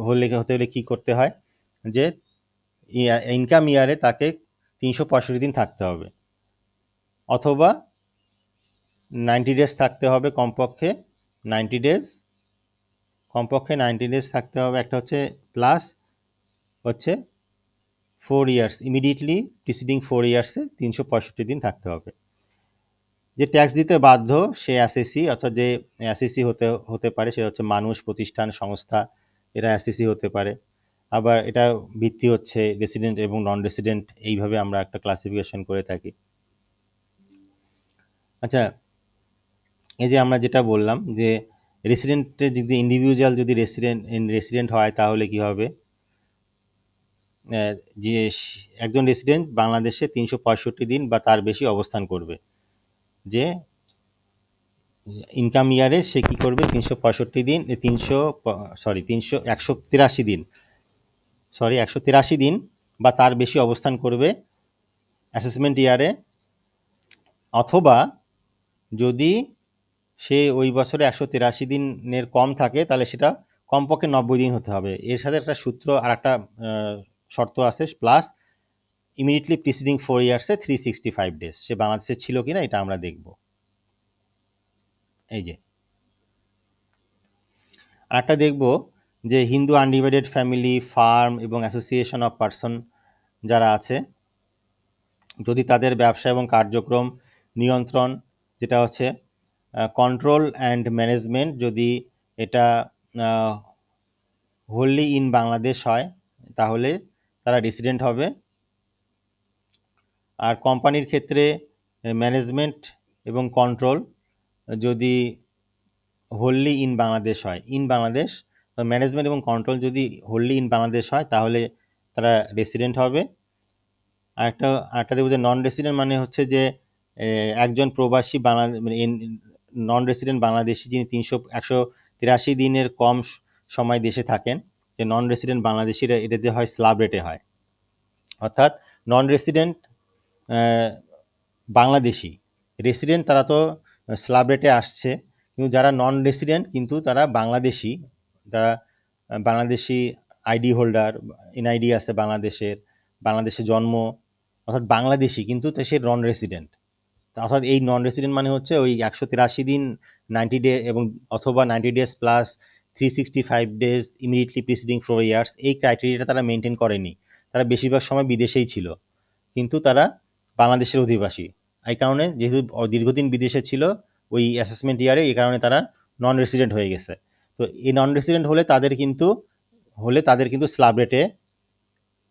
হতে হলে কি করতে হয়, যে ইনকাম ইয়ারে তাকে 365 দিন থাকতে হবে, অথবা 90 ডেজ থাকতে হবে, কমপক্ষে 90 ডেজ, থাকতে হবে। একটা হচ্ছে প্লাস হচ্ছে 4 ইয়ার্স, ইমিডিয়েটলি প্রিসিডিং 4 ইয়ার্সে 365 দিন থাকতে হবে। যে ট্যাক্স দিতে বাধ্য সে এসএসসি, অর্থাৎ যে এসএসসি হতে পারে সে হচ্ছে মানুষ, প্রতিষ্ঠান, সংস্থা, এরা এসএসসি হতে পারে। আবার এটা ভিত্তি হচ্ছে রেসিডেন্ট এবং নন রেসিডেন্ট, এইভাবে আমরা একটা ক্লাসিফিকেশন করে থাকি। আচ্ছা, এই যে আমরা যেটা বললাম, যে রেসিডেন্টের যদি ইন্ডিভিজুয়াল যদি রেসিডেন্ট হয়, তাহলে কি হবে? যে একজন রেসিডেন্ট বাংলাদেশে 365 দিন বা তার বেশি অবস্থান করবে, যে ইনকাম ইয়ারে সে কি করবে? 365 দিন, 183 দিন বা তার বেশি অবস্থান করবে অ্যাসেসমেন্ট ইয়ারে, অথবা যদি সে ওই বছরে 183 দিনের কম থাকে, তাহলে সেটা কমপক্ষে 90 দিন হতে হবে। এর সাথে একটা সূত্র আর একটা শর্ত আছে, প্লাস ইমিডিয়েটলি প্রিসিডিং 4 ইয়ার্সে 365 ডেজ সে বাংলাদেশে ছিল কিনা, এটা আমরা দেখব। এই যে আরেকটা দেখব, যে হিন্দু আনডিভাইডেড ফ্যামিলি, ফার্ম এবং অ্যাসোসিয়েশন অফ পার্সন যারা আছে, যদি তাদের ব্যবসা এবং কার্যক্রম নিয়ন্ত্রণ, যেটা হচ্ছে কন্ট্রোল অ্যান্ড ম্যানেজমেন্ট, যদি এটা হোললি ইন বাংলাদেশ হয়, তাহলে তারা রেসিডেন্ট হবে। আর কোম্পানির ক্ষেত্রে ম্যানেজমেন্ট এবং কন্ট্রোল যদি হোললি ইন বাংলাদেশ হয়, ম্যানেজমেন্ট এবং কন্ট্রোল যদি হোললি ইন বাংলাদেশ হয়, তাহলে তারা রেসিডেন্ট হবে। আরেকটা দেখব, যে নন রেসিডেন্ট মানে হচ্ছে যে একজন প্রবাসী নন রেসিডেন্ট বাংলাদেশি যিনি 183 দিনের কম সময় দেশে থাকেন, যে নন রেসিডেন্ট বাংলাদেশিরা এটাতে হয় স্ল্যাব রেটে হয়। অর্থাৎ নন রেসিডেন্ট বাংলাদেশি, রেসিডেন্ট তারা তো স্ল্যাব রেটে আসছে, কিন্তু যারা নন রেসিডেন্ট কিন্তু তারা বাংলাদেশি, যারা বাংলাদেশি আইডি হোল্ডার, এনআইডি আছে বাংলাদেশে জন্ম, অর্থাৎ বাংলাদেশি কিন্তু সে নন রেসিডেন্ট। অর্থাৎ এই নন রেসিডেন্ট মানে হচ্ছে ওই 183 দিন 90 ডে এবং অথবা 90 days plus 365 days immediately preceding 4 years, এই ক্রাইটেরিয়াটা তারা মেনটেন করেনি। তারা বেশিরভাগ সময় বিদেশেই ছিল, কিন্তু তারা বাংলাদেশের অধিবাসী। এই কারণে যেহেতু দীর্ঘদিন বিদেশে ছিল ওই অ্যাসেসমেন্ট ইয়ারে, এই কারণে তারা নন রেসিডেন্ট হয়ে গেছে। তো এই নন রেসিডেন্ট হলে তাদের কিন্তু হলে তাদের কিন্তু স্ল্যাব রেটে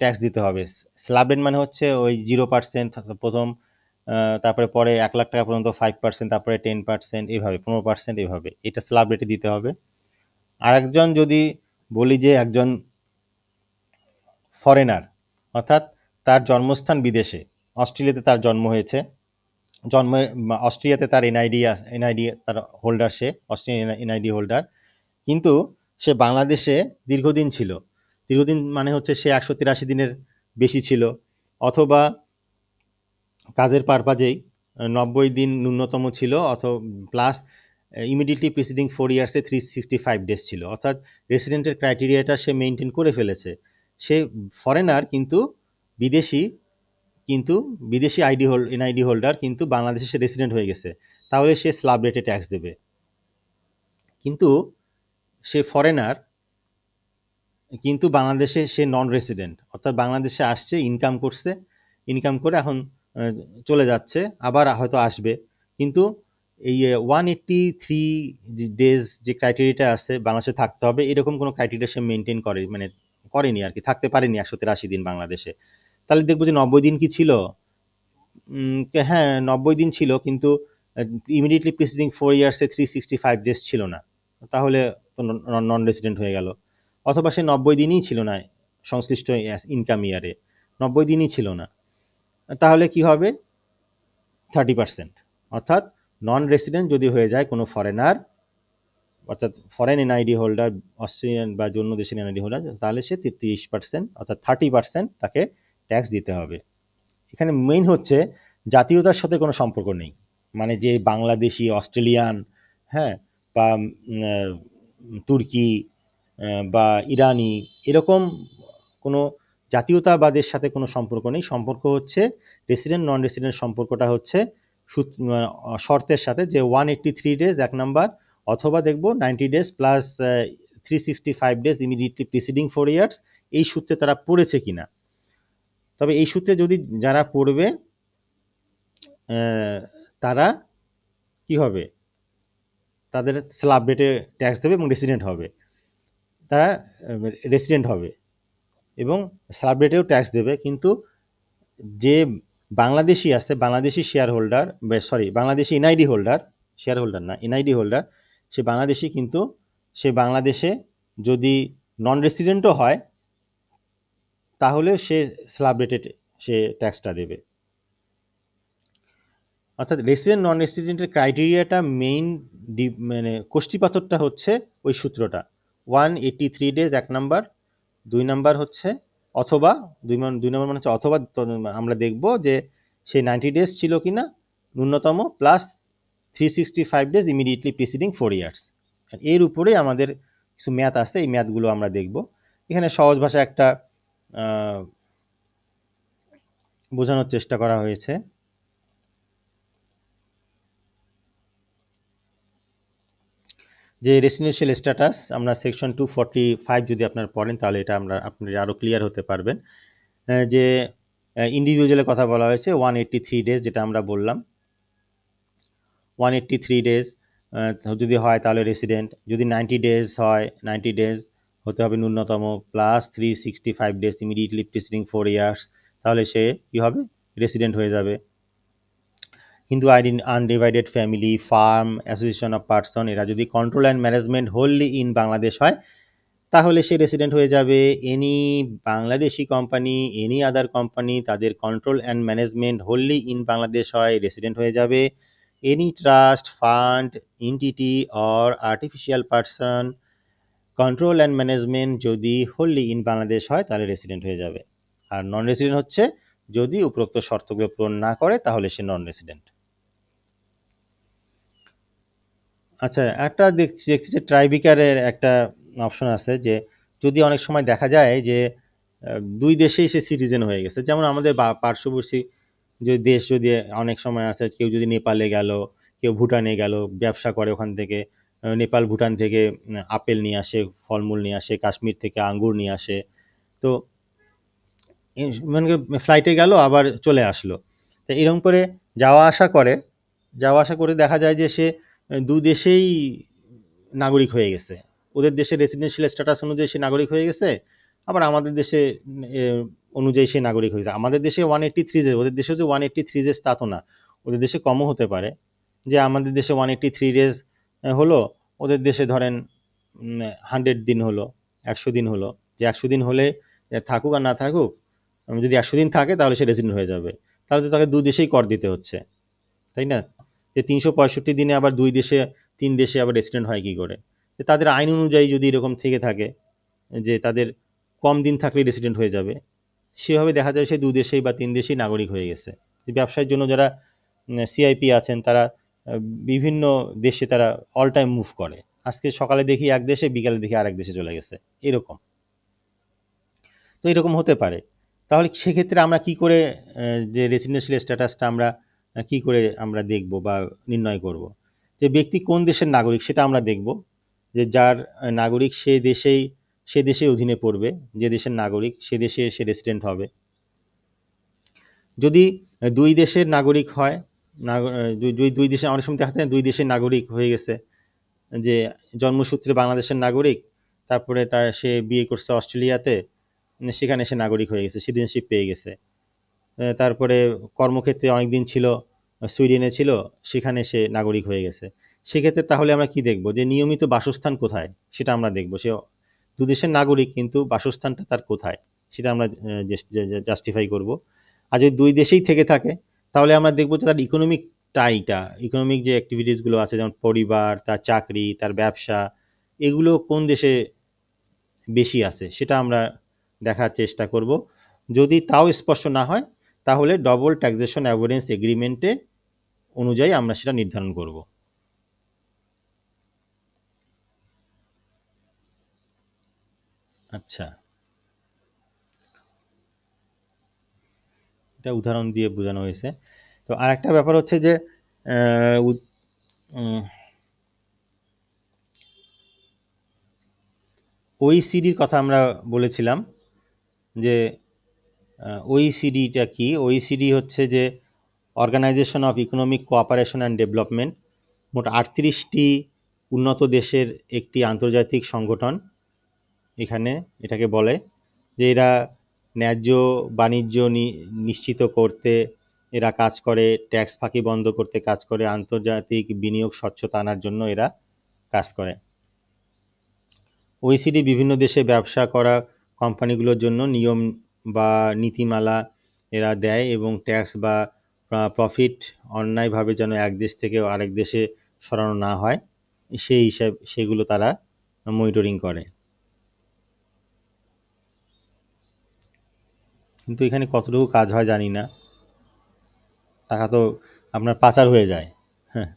ট্যাক্স দিতে হবে। স্ল্যাব রেট মানে হচ্ছে ওই 0% প্রথম, তারপরে পরে 1 লাখ টাকা পর্যন্ত 5%, তারপরে 10%, এইভাবে 15%, এইভাবে এটা স্ল্যাব রেটে দিতে হবে। আর একজন যদি বলি যে একজন ফরেনার, অর্থাৎ তার জন্মস্থান বিদেশে, অস্ট্রেলিয়াতে তার জন্ম হয়েছে, অস্ট্রেলিয়াতে তার এনআইডি তার হোল্ডার, সে অস্ট্রেলিয়ান এনআইডি হোল্ডার, কিন্তু সে বাংলাদেশে দীর্ঘদিন ছিল। দীর্ঘদিন মানে হচ্ছে সে 183 দিনের বেশি ছিল, অথবা কাজের পারপাজেই 90 দিন ন্যূনতম ছিল, অথবা প্লাস ইমিডিয়েটলি প্রিসিডিং 4 ইয়ার্সে 365 ডেজ ছিল, অর্থাৎ রেসিডেন্টের ক্রাইটেরিয়াটা সে মেনটেন করে ফেলেছে। সে ফরেনার কিন্তু বিদেশি, এনআইডি হোল্ডার, কিন্তু বাংলাদেশে সে রেসিডেন্ট হয়ে গেছে, তাহলে সে স্ল্যাব রেটে ট্যাক্স দেবে। কিন্তু সে ফরেনার, কিন্তু বাংলাদেশে সে নন রেসিডেন্ট, অর্থাৎ বাংলাদেশে আসছে, ইনকাম করছে, ইনকাম করে এখন চলে যাচ্ছে, আবার হয়তো আসবে, কিন্তু এই 183 ডেজ যে ক্রাইটেরিয়াটা আছে বাংলাদেশে থাকতে হবে, এরকম কোনো ক্রাইটেরিয়া সে মেনটেন করেনি আর কি, থাকতে পারেনি 183 দিন বাংলাদেশে। তাহলে দেখবো যে 90 দিন কি ছিল, হ্যাঁ 90 দিন ছিল, কিন্তু ইমিডিয়েটলি প্রিসিডিং 4 ইয়ার্সে 365 ডেজ ছিল না, তাহলে নন রেসিডেন্ট হয়ে গেল। অথবা সে 90 দিনই ছিল না সংশ্লিষ্ট ইনকাম ইয়ারে, 90 দিনই ছিল না, তাহলে কি হবে, 30%। অর্থাৎ নন রেসিডেন্ট যদি হয়ে যায় কোনো ফরেনার, অর্থাৎ ফরেন এনআইডি হোল্ডার, অস্ট্রেলিয়ান বা অন্য দেশের এনআইডি হোল্ডার, তাহলে সে 33%, অর্থাৎ 30% তাকে ট্যাক্স দিতে হবে। এখানে মেইন হচ্ছে জাতীয়তার সাথে কোনো সম্পর্ক নেই, মানে যে বাংলাদেশি, অস্ট্রেলিয়ান, হ্যাঁ, বা তুর্কি, বা ইরানি, এরকম কোনো জাতীয়তাবাদের সাথে কোনো সম্পর্ক নেই। সম্পর্ক হচ্ছে রেসিডেন্ট নন রেসিডেন্ট সম্পর্কটা হচ্ছে শর্তের সাথে, যে 183 ডেজ 1 নাম্বার, অথবা দেখবো 90 days plus 365 days immediately preceding 4 years, এই সূত্রে তারা পড়েছে কিনা। তবে এই সূত্রে যদি যারা পড়বে তারা কি হবে, তাদের স্ল্যাব রেটে ট্যাক্স দেবে এবং রেসিডেন্ট হবে, তারা রেসিডেন্ট হবে এবং স্ল্যাব রেটেও ট্যাক্স দেবে। কিন্তু যে বাংলাদেশি আছে, Bangladeshi share holder, Bangladeshi NID holder, share holder না, এনআইডি হোল্ডার, সে বাংলাদেশি, কিন্তু সে বাংলাদেশে যদি নন রেসিডেন্টও হয়, তাহলে সে স্ল্যাব রেটে সে ট্যাক্সটা দেবে। অর্থাৎ রেসিডেন্ট নন রেসিডেন্টের ক্রাইটেরিয়াটা মেইন, মানে কোষ্ঠীপাথরটা হচ্ছে ওই সূত্রটা, 183 ডেজ 1 নাম্বার, 2 নাম্বার হচ্ছে অথবা, 2 নাম্বার মানে হচ্ছে অথবা, আমরা দেখব যে সে 90 ডেজ ছিল কিনা ন্যূনতম, plus 365 days immediately preceding 4 years. এর উপরে আমাদের কিছু ম্যাথ আছে, এই ম্যাথগুলো আমরা দেখব। এখানে সহজ ভাষায় একটা বোঝানোর চেষ্টা করা হয়েছে। যে রেসিডেন্সিয়াল স্ট্যাটাস, আমরা সেকশন 245 যদি আপনারা পড়েন, তাহলে এটা আপনারা আরও ক্লিয়ার হতে পারবেন। যে ইন্ডিভিজুয়ালের কথা বলা হয়েছে 183 ডেজ, যেটা আমরা বললাম 183 ডেজ যদি হয় তাহলে রেসিডেন্ট, যদি 90 ডেজ হয় 90 ডেজ হতে হবে ন্যূনতম, plus 365 days immediately preceding 4 years, তাহলে সে কী হবে, রেসিডেন্ট হয়ে যাবে। কিন্তু undivided family, firm, association of person, এরা যদি control and management wholly in Bangladesh হয়, তাহলে সে রেসিডেন্ট হয়ে যাবে। Any Bangladeshi company, any other company, তাদের control and management wholly in Bangladesh হয়, রেসিডেন্ট হয়ে যাবে। Any trust, fund, entity or artificial person, control and management যদি হোললি ইন বাংলাদেশ হয়, তাহলে রেসিডেন্ট হয়ে যাবে। আর নন রেসিডেন্ট হচ্ছে যদি উপরোক্ত শর্তগুলো পূরণ না করে, তাহলে সে নন রেসিডেন্ট। আচ্ছা, একটা দেখছি যে ট্রাইবিকারের একটা অপশন আছে, যে যদি অনেক সময় দেখা যায় যে দুই দেশেই সে সিটিজেন হয়ে গেছে, যেমন আমাদের পার্শ্ববর্তী যে দেশ, যদি অনেক সময় আছে কেউ যদি নেপালে গেল, কেউ ভুটানে গেল, ব্যবসা করে ওখান থেকে, নেপাল ভুটান থেকে আপেল নিয়ে আসে, ফলমূল নিয়ে আসে, কাশ্মীর থেকে আঙ্গুর নিয়ে আসে, তো মানে ফ্লাইটে গেল আবার চলে আসলো, তো এরকম করে যাওয়া আসা করে দেখা যায় যে সে দু দেশেই নাগরিক হয়ে গেছে। ওদের দেশে রেসিডেন্সিয়াল স্ট্যাটাস অনুযায়ী সে নাগরিক হয়ে গেছে, আবার আমাদের দেশে অনুযায়ী সে নাগরিক হয়ে গেছে। আমাদের দেশে 183 ডেজ, ওদের দেশে যে 183 ডেজ তা তো না, ওদের দেশে কমও হতে পারে। যে আমাদের দেশে 183 ডেজ হলো, ওদের দেশে ধরেন 100 দিন হলো, 100 দিন হলো। যে 100 দিন হলে থাকুক আর না থাকুক, যদি 100 দিন থাকে তাহলে সে রেসিডেন্ট হয়ে যাবে। তাহলে তো তাকে 2 দেশেই কর দিতে হচ্ছে, তাই না? যে 365 দিনে আবার 2 দেশে 3 দেশে আবার রেসিডেন্ট হয় কি করে? যে তাদের আইন অনুযায়ী যদি এরকম থেকে থাকে যে তাদের কম দিন থাকলে রেসিডেন্ট হয়ে যাবে, সেভাবে দেখা যায় সে 2 দেশেই বা 3 দেশেই নাগরিক হয়ে গেছে। ব্যবসার জন্য যারা সিআইপি আছেন তারা বিভিন্ন দেশে তারা অল টাইম মুভ করে, আজকে সকালে দেখি এক দেশে, বিকালে দেখি আরেক দেশে চলে গেছে, এরকম। তো এরকম হতে পারে। তাহলে সেক্ষেত্রে আমরা কি করে যে রেসিডেন্সিয়াল স্ট্যাটাসটা আমরা কি করে আমরা দেখব বা নির্ণয় করব? যে ব্যক্তি কোন দেশের নাগরিক সেটা আমরা দেখব, যে যার নাগরিক সে দেশেই অধীনে পড়বে, যে দেশের নাগরিক সে দেশে সে রেসিডেন্ট হবে। যদি 2 দেশের নাগরিক হয়, দুই দেশে অনেক সময় দেখা যায় 2 দেশের নাগরিক হয়ে গেছে, যে জন্মসূত্রে বাংলাদেশের নাগরিক, তারপরে সে বিয়ে করছে অস্ট্রেলিয়াতে, সেখানে সে নাগরিক হয়ে গেছে, সিটিজেনশিপ পেয়ে গেছে। তারপরে কর্মক্ষেত্রে অনেকদিন ছিল, সুইডেনে ছিল, সেখানে সে নাগরিক হয়ে গেছে। সেক্ষেত্রে তাহলে আমরা কি দেখব? যে নিয়মিত বাসস্থান কোথায় সেটা আমরা দেখব। সে 2 দেশের নাগরিক কিন্তু বাসস্থানটা তার কোথায় সেটা আমরা জাস্টিফাই করব। আর যদি 2 দেশেই থেকে থাকে তাহলে আমরা দেখব যে তার ইকোনমিক ইকোনমিক যে অ্যাক্টিভিটিসগুলো আছে, যেমন পরিবার, তার চাকরি, তার ব্যবসা, এগুলো কোন দেশে বেশি আছে সেটা আমরা দেখার চেষ্টা করব। যদি তাও স্পষ্ট না হয় তাহলে ডবল ট্যাক্সেশন অ্যাভয়েডেন্স এগ্রিমেন্টে অনুযায়ী আমরা সেটা নির্ধারণ করব। আচ্ছা, এটা উদাহরণ দিয়ে বোঝানো হয়েছে। তো আরেকটা ব্যাপার হচ্ছে যে ওইসিডির কথা আমরা বলেছিলাম, যে ওইসিডিটা কি? ওইসিডি হচ্ছে যে organisation of economic cooperation and development. মোট 38টি উন্নত দেশের একটি আন্তর্জাতিক সংগঠন। এখানে এটাকে বলে যে এরা ন্যায্য বাণিজ্য নিশ্চিত করতে এরা কাজ করে, ট্যাক্স ফাঁকি বন্ধ করতে কাজ করে, আন্তর্জাতিক বিনিয়োগ স্বচ্ছতা আনার জন্য এরা কাজ করে। ওইসিডি বিভিন্ন দেশে ব্যবসা করা কোম্পানিগুলোর জন্য নিয়ম বা নীতিমালা এরা দেয়, এবং ট্যাক্স বা প্রফিট অন্যায়ভাবে যেন এক দেশ থেকে আরেক দেশে সরানো না হয় সেই সেগুলো তারা মনিটরিং করে। কিন্তু এখানে কতটুকু কাজ হয় জানি না, টাকা তো আপনার পাচার হয়ে যায়। হ্যাঁ,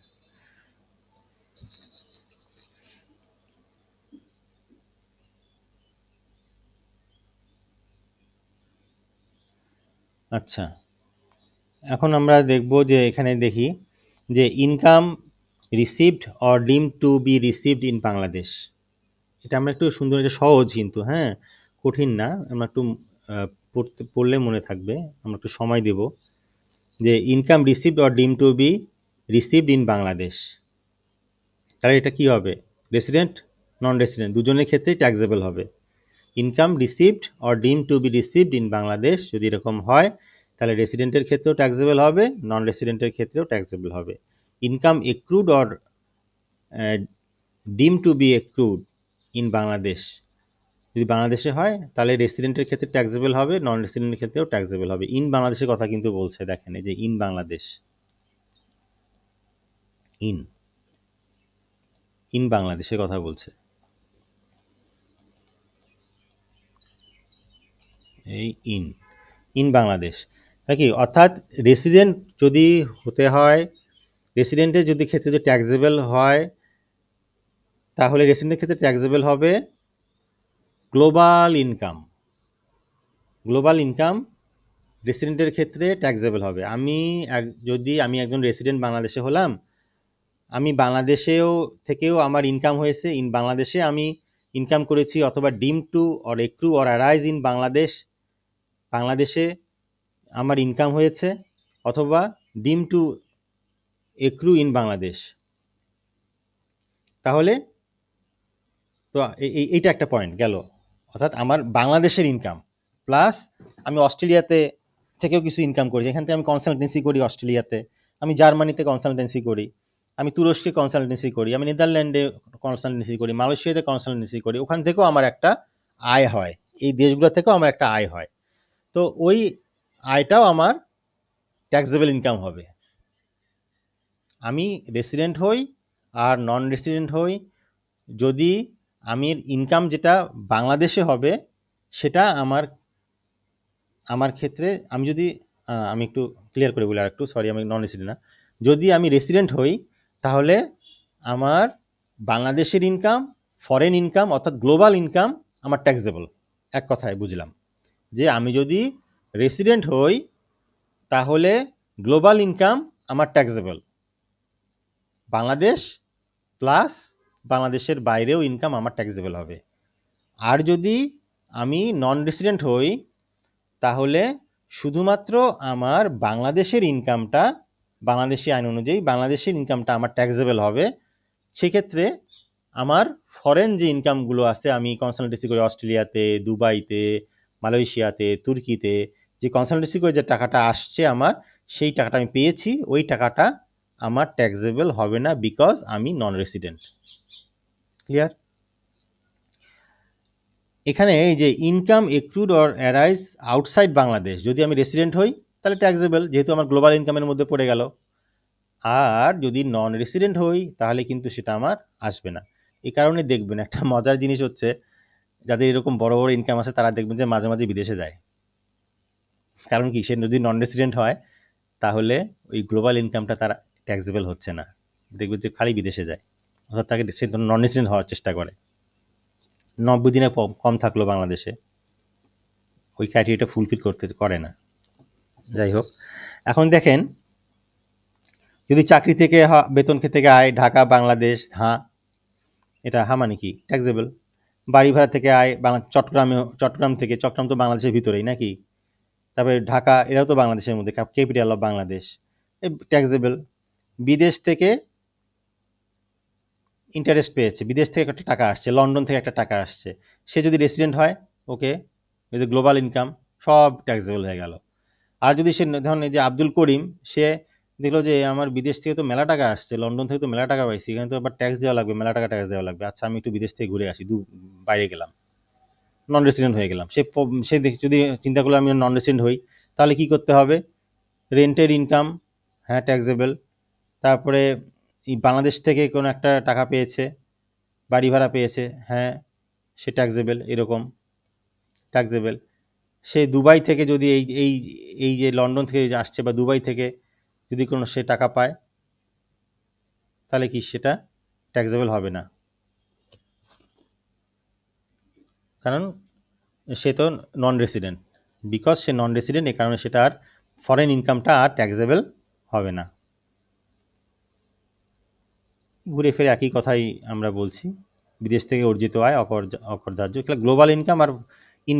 আচ্ছা, এখন আমরা দেখব যে এখানে দেখি যে income received or deemed to be received in Bangladesh. এটা আমরা একটু সুন্দর, এটা সহজ কিন্তু, হ্যাঁ কঠিন না, আমরা একটু পড়লে মনে থাকবে, আমরা একটু সময় দেব। যে income received or deemed to be received in Bangladesh, তাহলে এটা কি হবে? রেসিডেন্ট, নন রেসিডেন্ট দুজনের ক্ষেত্রেই ট্যাক্সেবল হবে। Income received or deemed to be received in Bangladesh যদি এরকম হয় তাহলে রেসিডেন্টের ক্ষেত্রেও ট্যাক্সেবল হবে, নন রেসিডেন্টের ক্ষেত্রেও ট্যাক্সেবল হবে। ইনকাম এক্রুড অর ডিম টু বি এক্রুড ইন বাংলাদেশ যদি বাংলাদেশে হয় তাহলে রেসিডেন্টের ক্ষেত্রে ট্যাক্সেবল হবে, নন রেসিডেন্টের ক্ষেত্রেও ট্যাক্সেবল হবে। ইন বাংলাদেশের কথা কিন্তু বলছে, দেখেন এই যে ইন বাংলাদেশ, ইন ইন বাংলাদেশের কথা বলছে, এই ইন ইন বাংলাদেশ নাকি, অর্থাৎ রেসিডেন্ট যদি হতে হয়, রেসিডেন্টের যদি ক্ষেত্রে যদি ট্যাক্সেবল হয় তাহলে রেসিডেন্টের ক্ষেত্রে ট্যাক্সেবল হবে গ্লোবাল ইনকাম। গ্লোবাল ইনকাম রেসিডেন্টের ক্ষেত্রে ট্যাক্সেবল হবে। যদি আমি একজন রেসিডেন্ট বাংলাদেশে হলাম, আমি বাংলাদেশেও থেকেও আমার ইনকাম হয়েছে, ইন বাংলাদেশে আমি ইনকাম করেছি, অথবা deem to or accrue or arise in Bangladesh, বাংলাদেশে আমার ইনকাম হয়েছে, অথবা ডিম টু এক্রু ইন বাংলাদেশ, তাহলে তো এইটা একটা পয়েন্ট গেল, অর্থাৎ আমার বাংলাদেশের ইনকাম প্লাস আমি অস্ট্রেলিয়াতে থেকেও কিছু ইনকাম করি, এখান থেকে আমি কনসালটেন্সি করি অস্ট্রেলিয়াতে, আমি জার্মানিতে কনসালটেন্সি করি, আমি তুরস্কে কনসালটেন্সি করি, আমি নেদারল্যান্ডে কনসালটেন্সি করি, মালয়েশিয়াতে কনসালটেন্সি করি, ওখান থেকেও আমার একটা আয় হয়, এই দেশগুলো থেকেও আমার একটা আয় হয়। তো ওই আয়টাও আমার ট্যাক্সেবল ইনকাম হবে। আমি রেসিডেন্ট হই আর নন রেসিডেন্ট হই, যদি আমি ইনকাম যেটা বাংলাদেশে হবে সেটা আমার ক্ষেত্রে আমি যদি আমি একটু ক্লিয়ার করে বলি আর একটু, সরি আমি নন রেসিডেন্ট না, যদি আমি রেসিডেন্ট হই তাহলে আমার বাংলাদেশের ইনকাম, ফরেন ইনকাম অর্থাৎ গ্লোবাল ইনকাম আমার ট্যাক্সেবল। এক কথায় বুঝলাম যে আমি যদি রেসিডেন্ট হই তাহলে গ্লোবাল ইনকাম আমার ট্যাক্সেবল, বাংলাদেশ প্লাস বাংলাদেশের বাইরেও ইনকাম আমার ট্যাক্সেবল হবে। আর যদি আমি নন রেসিডেন্ট হই তাহলে শুধুমাত্র আমার বাংলাদেশের ইনকামটা, বাংলাদেশি আইন অনুযায়ী বাংলাদেশের ইনকামটা আমার ট্যাক্সেবল হবে। সেক্ষেত্রে আমার ফরেন যে ইনকামগুলো আছে, আমি কনসালটেন্সি করি অস্ট্রেলিয়াতে, দুবাইতে, মালয়েশিয়াতে, তুর্কিতে, যে কনসালটেন্সি করে যে টাকাটা আসছে আমার, সেই টাকাটা আমি পেয়েছি, ওই টাকাটা আমার ট্যাক্সেবল হবে না, বিকজ আমি নন রেসিডেন্ট। ক্লিয়ার? এখানে এই যে income accrued or arise outside Bangladesh, যদি আমি রেসিডেন্ট হই তাহলে ট্যাক্সেবল, যেহেতু আমার গ্লোবাল ইনকামের মধ্যে পড়ে গেল। আর যদি নন রেসিডেন্ট হই তাহলে কিন্তু সেটা আমার আসবে না। এই কারণে দেখবেন একটা মজার জিনিস হচ্ছে, যাদের এরকম বড় বড় ইনকাম আছে তারা দেখবেন যে মাঝে মাঝে বিদেশে যায়। কারণ কি, সে যদি নন রেসিডেন্ট হয় তাহলে ওই গ্লোবাল ইনকামটা তারা ট্যাক্সেবল হচ্ছে না, দেখবেন যে খালি বিদেশে যায়, অর্থাৎ তাকে সে নন রেসিডেন্ট হওয়ার চেষ্টা করে, 90 দিনে কম থাকলো বাংলাদেশে, ওই ক্রাইটেরিয়াটা ফুলফিল করে না। যাই হোক, এখন দেখেন যদি চাকরি থেকে বেতন থেকে আয়, ঢাকা বাংলাদেশ, হ্যাঁ এটা হ্যাঁ মানে কি ট্যাক্সেবল। বাড়ি ভাড়া থেকে আয়, চট্টগ্রাম থেকে, চট্টগ্রাম তো বাংলাদেশের ভিতরেই নাকি, তারপরে ঢাকা, এটাও তো বাংলাদেশের মধ্যে, ক্যাপিটাল অফ বাংলাদেশ, ট্যাক্সেবল। বিদেশ থেকে ইন্টারেস্ট পেয়েছে, বিদেশ থেকে একটা টাকা আসছে, লন্ডন থেকে একটা টাকা আসছে, সে যদি রেসিডেন্ট হয় ওকে, যদি গ্লোবাল ইনকাম সব ট্যাক্সেবল হয়ে গেল। আর যদি সে ধরুন এই যে আব্দুল করিম, সে দেখলো যে আমার বিদেশ থেকে তো মেলা টাকা আসছে, লন্ডন থেকে তো মেলা টাকা পাইছি, এখানে তো আবার ট্যাক্স দেওয়া লাগবে, মেলা টাকা ট্যাক্স দেওয়া লাগবে, আচ্ছা আমি একটু বিদেশ থেকে ঘুরে আসি, বাইরে গেলাম, নন রেসিডেন্ট হয়ে গেলাম। সে যদি চিন্তা করলো আমি নন রেসিডেন্ট হই, তাহলে কি করতে হবে, রেন্টের ইনকাম, হ্যাঁ ট্যাক্সেবল। তারপরে বাংলাদেশ থেকে কোনো একটা টাকা পেয়েছে, বাড়ি ভাড়া পেয়েছে, হ্যাঁ সে ট্যাক্সেবল, এরকম ট্যাক্সেবল। সে দুবাই থেকে যদি এই যে লন্ডন থেকে আসছে বা দুবাই থেকে যদি কোনো সে টাকা পায় তাহলে কি সেটা ট্যাক্সেবল হবে না, কারণ সে তো non resident, because say non resident, এই কারণে সেটা আর ফরেন ইনকামটা আর ট্যাক্সেবল হবে না। ঘুরে ফিরে একই কথাই আমরা বলছি, বিদেশ থেকে অর্জিত আয় অকরদার্য। গ্লোবাল ইনকাম আর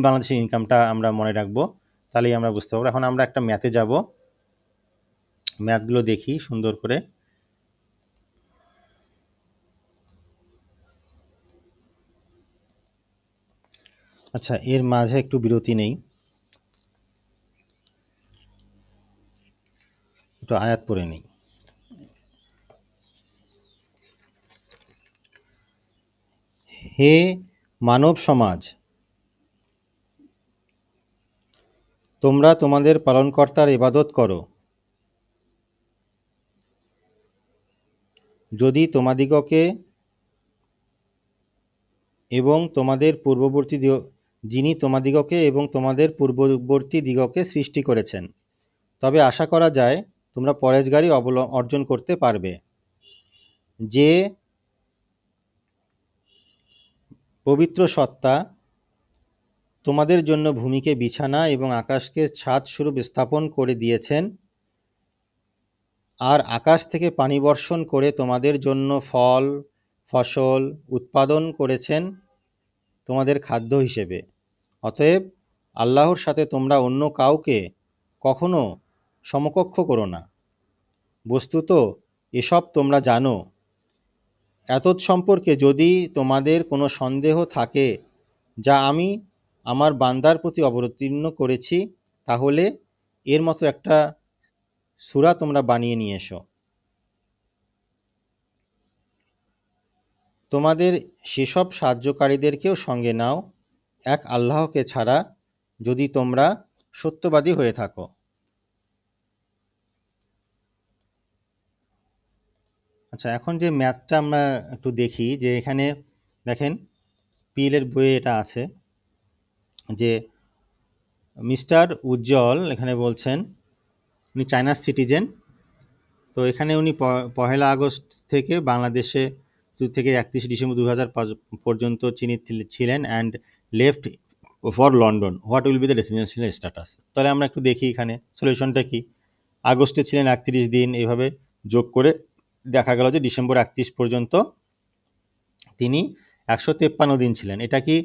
বাংলাদেশের ইনকামটা আমরা মনে রাখবো, তাহলেই আমরা বুঝতে পারবো। এখন আমরা একটা ম্যাথে যাব, ম্যাথগুলো দেখি সুন্দর করে। আচ্ছা, এর মাঝে একটু বিরতি নেই, একটু আয়াত পড়ে নেই। হে মানব সমাজ, তোমরা তোমাদের পালনকর্তার ইবাদত করো, যদি তোমাদিগকে এবং তোমাদের পূর্ববর্তী যিনি তোমাদিগকে এবং তোমাদের পূর্ববর্তী দিগকে সৃষ্টি করেছেন, তবে আশা করা যায় তোমরা পরেশগারি অর্জন করতে পারবে। যে পবিত্র সত্তা তোমাদের জন্য ভূমিকে বিছানা এবং আকাশকে ছাদ স্বরূপ স্থাপন করে দিয়েছেন, আর আকাশ থেকে পানি বর্ষণ করে তোমাদের জন্য ফল ফসল উৎপাদন করেছেন তোমাদের খাদ্য হিসেবে, অতএব আল্লাহর সাথে তোমরা অন্য কাউকে কখনো সমকক্ষ করো না। বস্তুত এসব তোমরা জানো, এতদ সম্পর্কে যদি তোমাদের কোনো সন্দেহ থাকে যা আমি আমার বান্দার প্রতি অবতীর্ণ করেছি, তাহলে এর মতো একটা সূরা তোমরা বানিয়ে নিয়ে এসো। তোমাদের সেসব সাহায্যকারীদেরকেও সঙ্গে নাও এক আল্লাহকে ছাড়া, যদি তোমরা সত্যবাদী হয়ে থাকো। আচ্ছা, এখন যে ম্যাথটা আমরা একটু দেখি, যে এখানে দেখেন পিএল এর বইয়ে এটা আছে যে মিস্টার উজ্জ্বল এখানে বলছেন উনি চায়নার সিটিজেন। তো এখানে উনি 1 আগস্ট থেকে বাংলাদেশে থেকে 31 ডিসেম্বর 2000 পর্যন্ত তিনি ছিলেন and left for London. What will be the residential status? তাহলে আমরা একটু দেখি এখানে সলিউশনটা কি। আগস্টে ছিলেন 31 দিন, এইভাবে যোগ করে দেখা গেল যে ডিসেম্বর 31 পর্যন্ত তিনি 153 দিন ছিলেন। এটা কি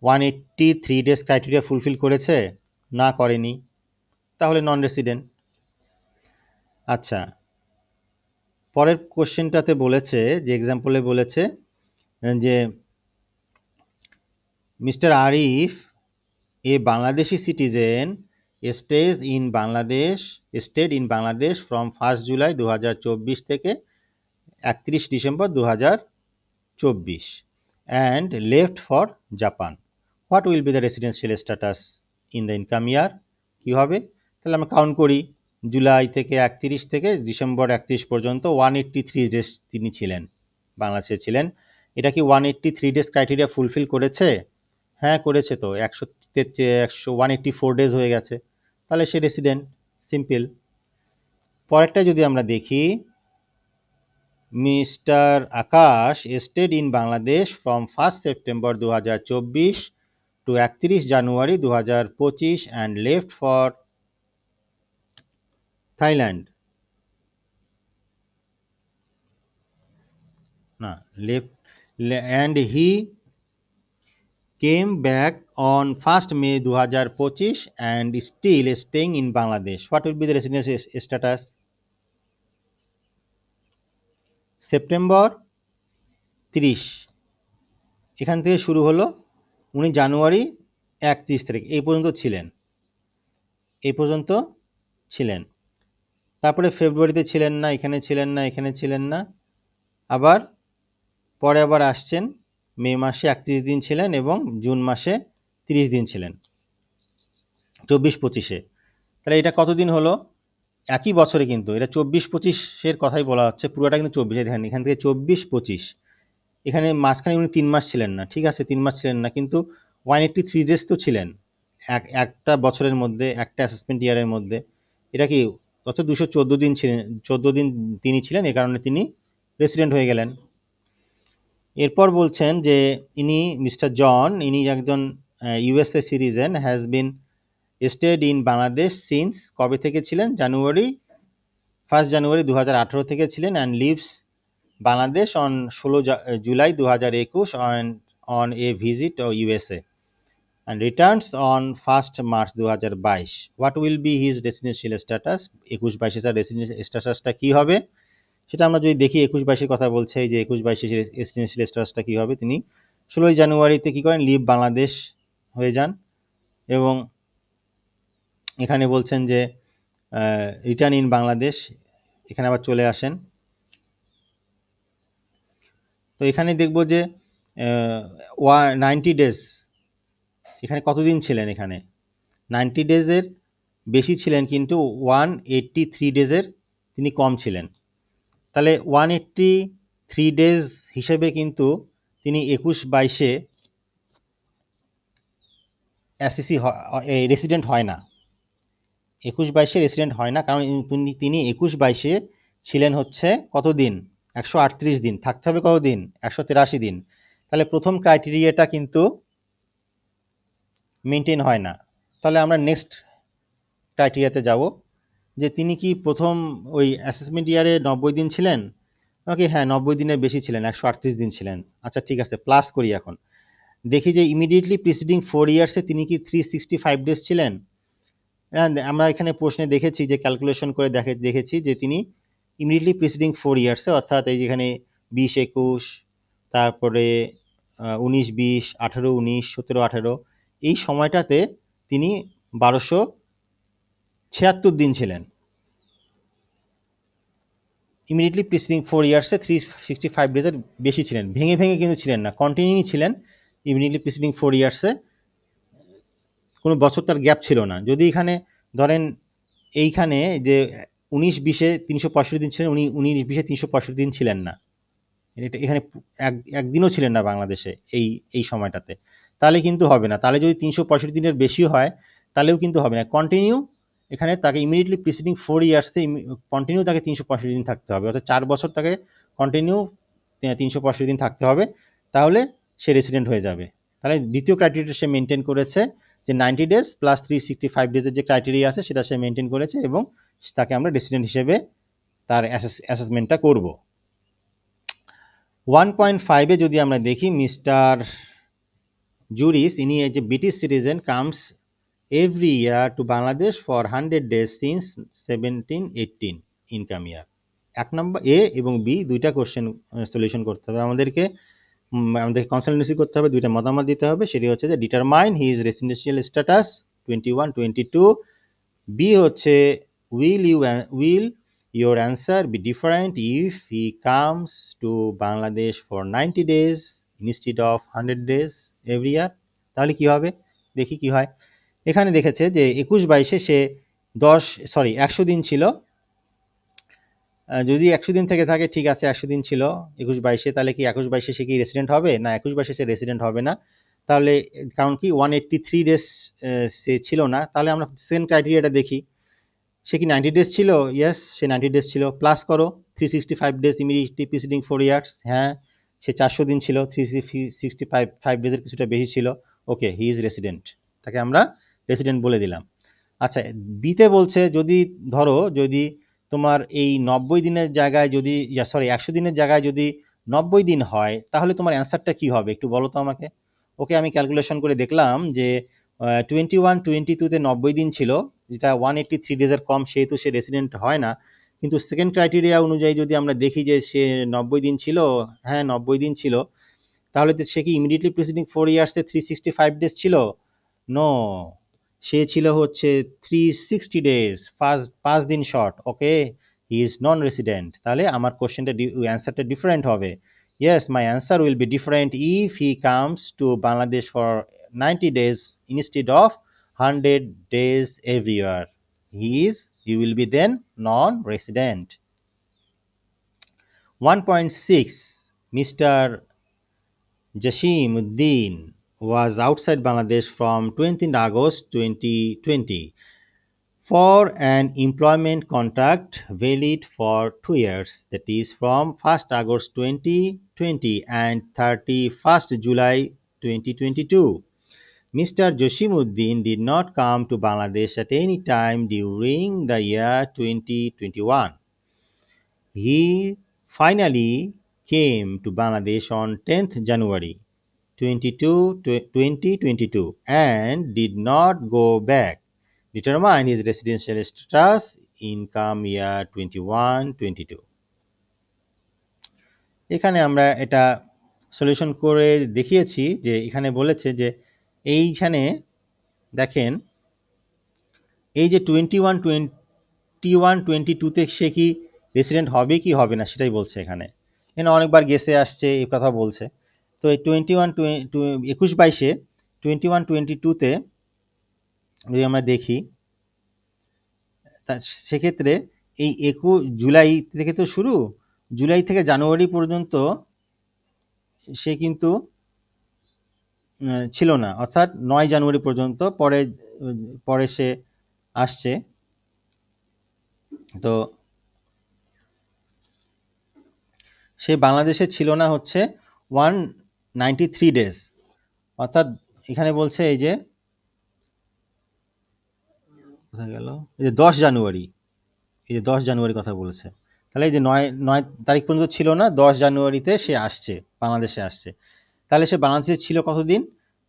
183 ডেজ ক্রাইটেরিয়া ফুলফিল করেছে? না, করেনি, তাহলে নন রেসিডেন্ট। আচ্ছা, পরের কোশ্চেনটাতে বলেছে, যে এক্সাম্পলে বলেছে যে mister Arif a Bangladeshi citizen stayed in Bangladesh from 1 July 2024 থেকে 31 December 2024 and left for Japan. What will be the residential status in the income year? কি হবে? তাহলে আমরা কাউন্ট করি, জুলাই থেকে 31 থেকে ডিসেম্বর 31 পর্যন্ত 183 ডেজ তিনি ছিলেন, বাংলাদেশে ছিলেন। এটা কি 183 ডেজ ক্রাইটেরিয়া ফুলফিল করেছে? হ্যাঁ, করেছে তো। 184 ডেজ হয়ে গেছে, তাহলে সে রেসিডেন্ট। সিম্পল। পরেরটা যদি আমরা দেখি, mister Akash stayed in Bangladesh from 1 September 2024 to 31 January 2025 and left for Thailand. না, left and he came back on 1 May 2025 and still staying in Bangladesh. What will be the residential status? September 30 এখান থেকে শুরু হলো, উনি জানুয়ারি 31 তারিখ এই পর্যন্ত ছিলেন। তারপরে ফেব্রুয়ারিতে ছিলেন না, এখানে ছিলেন না, আবার পরে আবার আসছেন, মে মাসে 31 দিন ছিলেন এবং জুন মাসে 30 দিন ছিলেন 24-25-এ। তাহলে এটা কতদিন হলো? একই বছরে, কিন্তু এটা 24-25-এর কথাই বলা হচ্ছে, পুরোটা কিন্তু 24। দেখেন এখান থেকে 24-25, এখানে মাঝখানে উনি 3 মাস ছিলেন না, ঠিক আছে 3 মাস ছিলেন না, কিন্তু 183 ডেজ তো ছিলেন একটা বছরের মধ্যে, একটা অ্যাসেসমেন্ট ইয়ারের মধ্যে। এটা কি অর্থাৎ 214 দিন ছিলেন, 14 দিন তিনি ছিলেন, এ কারণে তিনি রেসিডেন্ট হয়ে গেলেন। এরপর বলছেন যে ইনি মিস্টার জন, ইনি একজন USA citizen, has been stayed in Bangladesh since, কবে থেকে ছিলেন? 1 জানুয়ারি 2018 থেকে ছিলেন, and leaves Bangladesh on 16 July 2021 on a visit USA and returns on 1 March 2022. What will be his residential status? 21-22 এর রেসিডেন্সিয়াল স্ট্যাটাসটা কি হবে সেটা আমরা যদি দেখি। 21-22 কথা বলছে, এই যে 21-22 রেসিডেন্সিয়াল স্ট্যাটাসটা কি হবে? তিনি 16 জানুয়ারিতে কি করেন? লিভ বাংলাদেশ হয়ে যান, এবং এখানে বলছেন যে রিটার্ন ইন বাংলাদেশ, এখানে আবার চলে আসেন। তো এখানে দেখব যে 90 ডেজ, এখানে কতদিন ছিলেন? এখানে 90 ডেজের বেশি ছিলেন, কিন্তু 183 ডেজের তিনি কম ছিলেন। তাহলে 183 ডেজ হিসেবে কিন্তু তিনি 21-22-এ এসএসসি রেসিডেন্ট হয় না, 21-22-এ রেসিডেন্ট হয় না, কারণ তিনি 21-22-এ ছিলেন হচ্ছে কতদিন? 138 দিন। থাকতে হবে কতদিন? 183 দিন। তাহলে প্রথম ক্রাইটেরিয়াটা কিন্তু মেনটেন হয় না। তাহলে আমরা নেক্সট ক্রাইটেরিয়াতে যাব, যে তিনি কি প্রথম ওই অ্যাসেসমেন্ট ইয়ারে 90 দিন ছিলেন? ওকে, হ্যাঁ 90 দিনের বেশি ছিলেন, 138 দিন ছিলেন। আচ্ছা ঠিক আছে, প্লাস করি। এখন দেখি যে ইমিডিয়েটলি প্রিসিডিং 4 ইয়ার্সে তিনি কি 365 ডেজ ছিলেন? আমরা এখানে প্রশ্নে দেখেছি যে ক্যালকুলেশন করে দেখেছি যে তিনি ইমিডিয়েটলি প্রিসিডিং 4 ইয়ার্সে, অর্থাৎ এই যেখানে 20-21 তারপরে 19-20, 18-19, 17-18 এই সময়টাতে তিনি 1276 দিন ছিলেন। ইমিডিয়েটলি প্রিসিডিং 4 ইয়ার্সে 365 ডেজের বেশি ছিলেন, ভেঙে ভেঙে কিন্তু ছিলেন না, কন্টিনিউ ছিলেন। ইমিডিয়েটলি প্রিসিডিং 4 ইয়ার্সে কোনো বছর তার গ্যাপ ছিল না। যদি এখানে ধরেন এইখানে যে 19-20-এ 365 দিন ছিলেন, উনি 19-20-এ 365 দিন ছিলেন না, এখানে একদিনও ছিলেন না বাংলাদেশে এই সময়টাতে, তাহলে কিন্তু হবে না। তাহলে যদি 365 দিনের বেশি হয় তাহলেও কিন্তু হবে না। কন্টিনিউ এখানে তাকে ইমিডিয়েটলি প্রিসিডিং 4 ইয়ার্সে কন্টিনিউ তাকে 365 দিন থাকতে হবে, অর্থাৎ 4 বছর তাকে কন্টিনিউ 365 দিন থাকতে হবে, তাহলে সে রেসিডেন্ট হয়ে যাবে। তাহলে দ্বিতীয় ক্রাইটেরিয়াটা সে মেনটেন করেছে, যে 90 ডেজ প্লাস 365 ডেজের যে ক্রাইটেরিয়া আছে সেটা সে মেনটেন করেছে, এবং তাকে আমরা রেসিডেন্ট হিসেবে তার অ্যাসেসমেন্টটা করব। 1.5-এ যদি আমরা দেখি, মিস্টার জুরিস, ইনি যে British citizen, comes every year to Bangladesh for 100 days since 1718 income year. 1 number A এবং বি দুইটা কোশ্চেন সলিউশন করতে হবে আমাদেরকে কনসালটেন্সি করতে হবে, দুইটা মতামত দিতে হবে। সেটি হচ্ছে যে determine his residential status 21-22। B হচ্ছে will your answer be different if he comes to Bangladesh for 90 days instead of 100 days every year? তাহলে কি হবে দেখি কি হয়। এখানে দেখেছে যে 21-22-এ সে 100 দিন ছিল। যদি 100 দিন থেকে থাকে ঠিক আছে, 100 দিন ছিল 21-22-এ, তাহলে কি 21-22-এ সে কি রেসিডেন্ট হবে? না, 21-22-এ সে রেসিডেন্ট হবে না। তাহলে কারণ কি 183 ডেজ সে ছিল না। তাহলে আমরা সেকেন্ড ক্রাইটেরিয়াটা দেখি, সে কি 90 ডেজ ছিল? ইয়েস, সে 90 ডেজ ছিল। প্লাস করো 365 ডেজ ইমিডিয়েটলি প্রিসিডিং 4 ইয়ার্স। হ্যাঁ, সে 400 দিন ছিল, 365 ডেজের কিছুটা বেশি ছিল। ওকে, হি ইজ রেসিডেন্ট, তাকে আমরা রেসিডেন্ট বলে দিলাম। আচ্ছা, বিতে বলছে যদি ধরো যদি তোমার এই 90 দিনের জায়গায় যদি 100 দিনের জায়গায় যদি 90 দিন হয়, তাহলে তোমার অ্যান্সারটা কি হবে একটু বলো তো আমাকে। ওকে, আমি ক্যালকুলেশন করে দেখলাম যে 21-22-তে 90 দিন ছিল, যেটা 183 ডেজের কম, সেহেতু সে রেসিডেন্ট হয় না। কিন্তু সেকেন্ড ক্রাইটেরিয়া অনুযায়ী যদি আমরা দেখি যে সে 90 দিন ছিল, হ্যাঁ 90 দিন ছিল, তাহলে সে কি ইমিডিয়েটলি প্রিসিডিং 4 ইয়ার্সে 365 ডেজ ছিল? নো, সে ছিল হচ্ছে 360 ডেজ, 5 দিন short. Okay, he is non resident. তাহলে আমার কোশ্চেনটা অ্যান্সারটা ডিফারেন্ট হবে। Yes, my answer will be different if he comes to Bangladesh for 90 days instead of 100 days every year. He will be then non-resident. 1.6, Mr. Jasheem Uddin was outside Bangladesh from 20 August 2020 for an employment contract valid for 2 years, that is from 1st August 2020 and 31st July 2022. Mr. Jasimuddin did not come to Bangladesh at any time during the year 2021. He finally came to Bangladesh on 10th January 2022 and did not go back. Determine his residential status income year 21-22. এখানে আমরা এটা solution করে দেখিয়েছি যে এখানে বলেছে যে এইখানে দেখেন এই যে 21-22-তে সে কি রেসিডেন্ট হবে কি হবে না সেটাই বলছে এখানে অনেকবার গেসে আসছে এই কথা বলছে। তো এই 21-22-এ 21-22-তে যদি আমরা দেখি, সেক্ষেত্রে এই 21 জুলাই থেকে তো শুরু, জুলাই থেকে জানুয়ারি পর্যন্ত সে কিন্তু ছিল না, অর্থাৎ 9 জানুয়ারি পর্যন্ত, পরে সে আসছে। তো সে বাংলাদেশে ছিল না হচ্ছে 193 ডেজ, অর্থাৎ এখানে বলছে এই যে কোথায় গেল, এই যে 10 জানুয়ারি, এই যে 10 জানুয়ারি কথা বলেছে। তাহলে এই যে 9 তারিখ পর্যন্ত ছিল না, 10 জানুয়ারিতে সে আসছে, বাংলাদেশে আসছে। তাহলে সে বাংলাদেশে ছিল কতদিন?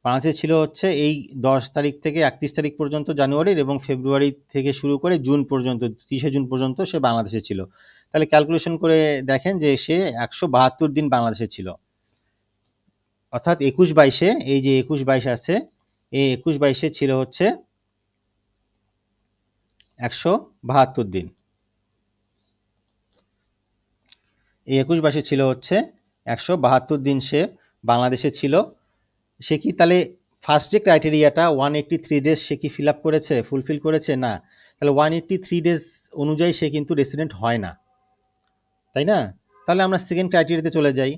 বাংলাদেশে ছিল হচ্ছে এই 10 তারিখ থেকে 31 তারিখ পর্যন্ত জানুয়ারির, এবং ফেব্রুয়ারি থেকে শুরু করে জুন পর্যন্ত, 30 জুন পর্যন্ত সে বাংলাদেশে ছিল। তাহলে ক্যালকুলেশন করে দেখেন যে সে 172 দিন বাংলাদেশে ছিল। অর্থাৎ 21-22-এ এই যে 21-22 আছে, এই 21-22-এ ছিল হচ্ছে 172 দিন। এই 21-22-এ ছিল হচ্ছে 172 দিন সে বাংলাদেশে ছিল। সে কি তাহলে ফার্স্ট যে ক্রাইটেরিয়াটা 183 ডেজ সে কি ফিল আপ করেছে, ফুলফিল করেছে? না। তাহলে 183 ডেজ অনুযায়ী সে কিন্তু রেসিডেন্ট হয় না, তাই না? তাহলে আমরা সেকেন্ড ক্রাইটেরিয়াতে চলে যাই,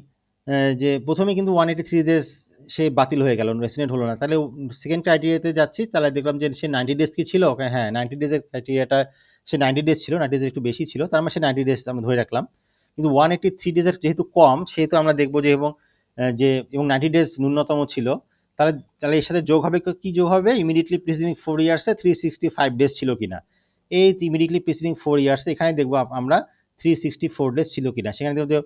যে প্রথমে কিন্তু 183 ডেজ সে বাতিল হয়ে গেল, রেসিডেন্ট হলো না। তাহলে সেকেন্ড ক্রাইটেরিয়াতে যাচ্ছি, তাহলে দেখলাম যে সে 90 ডেজ কি ছিল? হ্যাঁ, 90 ডেজের ক্রাইটেরিয়াটা সে 90 ডেজ ছিল, 90 ডেজ একটু বেশি ছিল, তার মানে সে 90 ডেজ আমরা ধরে রাখলাম। কিন্তু 183 ডেজের যেহেতু কম, সেহেতু আমরা দেখবো যে এবং 90 ডেজ ন্যূনতম ছিল, তাহলে তাহলে এর সাথে যোগ হবে, কি যোগ হবে? ইমিডিয়েটলি প্রিসিডিং 4 ইয়ার্সে 365 ডেজ ছিল কিনা। এই ইমিডিয়েটলি প্রিসিডিং 4 ইয়ার্সে এখানে দেখবো আমরা 364 ডেজ ছিল কিনা। সেখানে দেখবো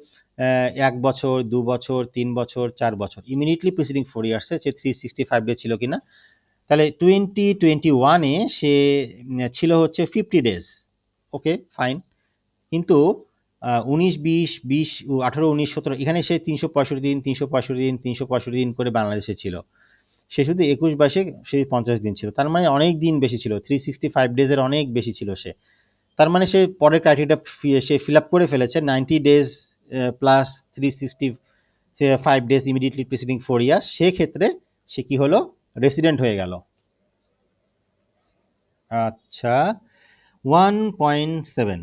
1 বছর, 2 বছর, 3 বছর, 4 বছর, ইমিডিয়েটলি প্রিসিডিং 4 ইয়ার্সে সে 365 ডেজ ছিল কিনা। তাহলে 2021-এ সে ছিল হচ্ছে 50 ডেজ, ওকে ফাইন। কিন্তু 19, 20, 20, 18, 19, 17 এখানে সে 365 দিন, 365 দিন, 365 দিন করে বাংলাদেশে ছিল। সে শুধু 21-22-এ সে 50 দিন ছিল, তার মানে অনেক দিন বেশি ছিল, 365 ডেজের অনেক বেশি ছিল সে। তার মানে সে পরের ক্রাইটেরিয়াটা সে ফিল আপ করে ফেলেছে, 90 days plus 365 days immediately preceding 4 years. সেক্ষেত্রে সে কি হলো? রেসিডেন্ট হয়ে গেল। আচ্ছা, 1.7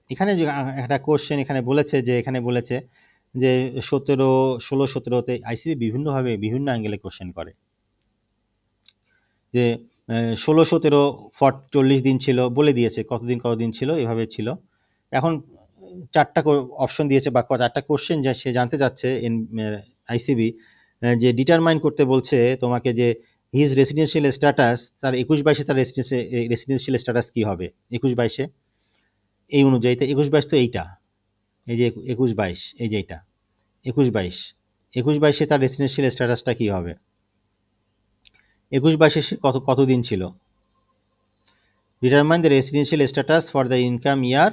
এখানে যে একটা কোশ্চেন এখানে বলেছে যে 16, 17তে আইসিবি বিভিন্নভাবে বিভিন্ন অ্যাঙ্গেলে কোশ্চেন করে, যে 16, 17 40 দিন ছিল, বলে দিয়েছে কতদিন ছিল, এভাবে ছিল। এখন 4টা অপশন দিয়েছে বা 4টা কোশ্চেন যা সে জানতে চাচ্ছে আইসিবি, যে ডিটারমাইন করতে বলছে তোমাকে যে হিজ রেসিডেন্সিয়াল স্ট্যাটাস, তার 21-22-এ তার রেসিডেন্সিয়াল স্ট্যাটাস কি হবে 21-22-এ, এই অনুযায়ী। তো 21-22 তো এইটা, এই যে 21-22, এই যে এইটা 21-22-এ তার রেসিডেন্সিয়াল স্ট্যাটাসটা কি হবে? 21-22-এ সে কতদিন ছিল? Determine the residential status for the income ইয়ার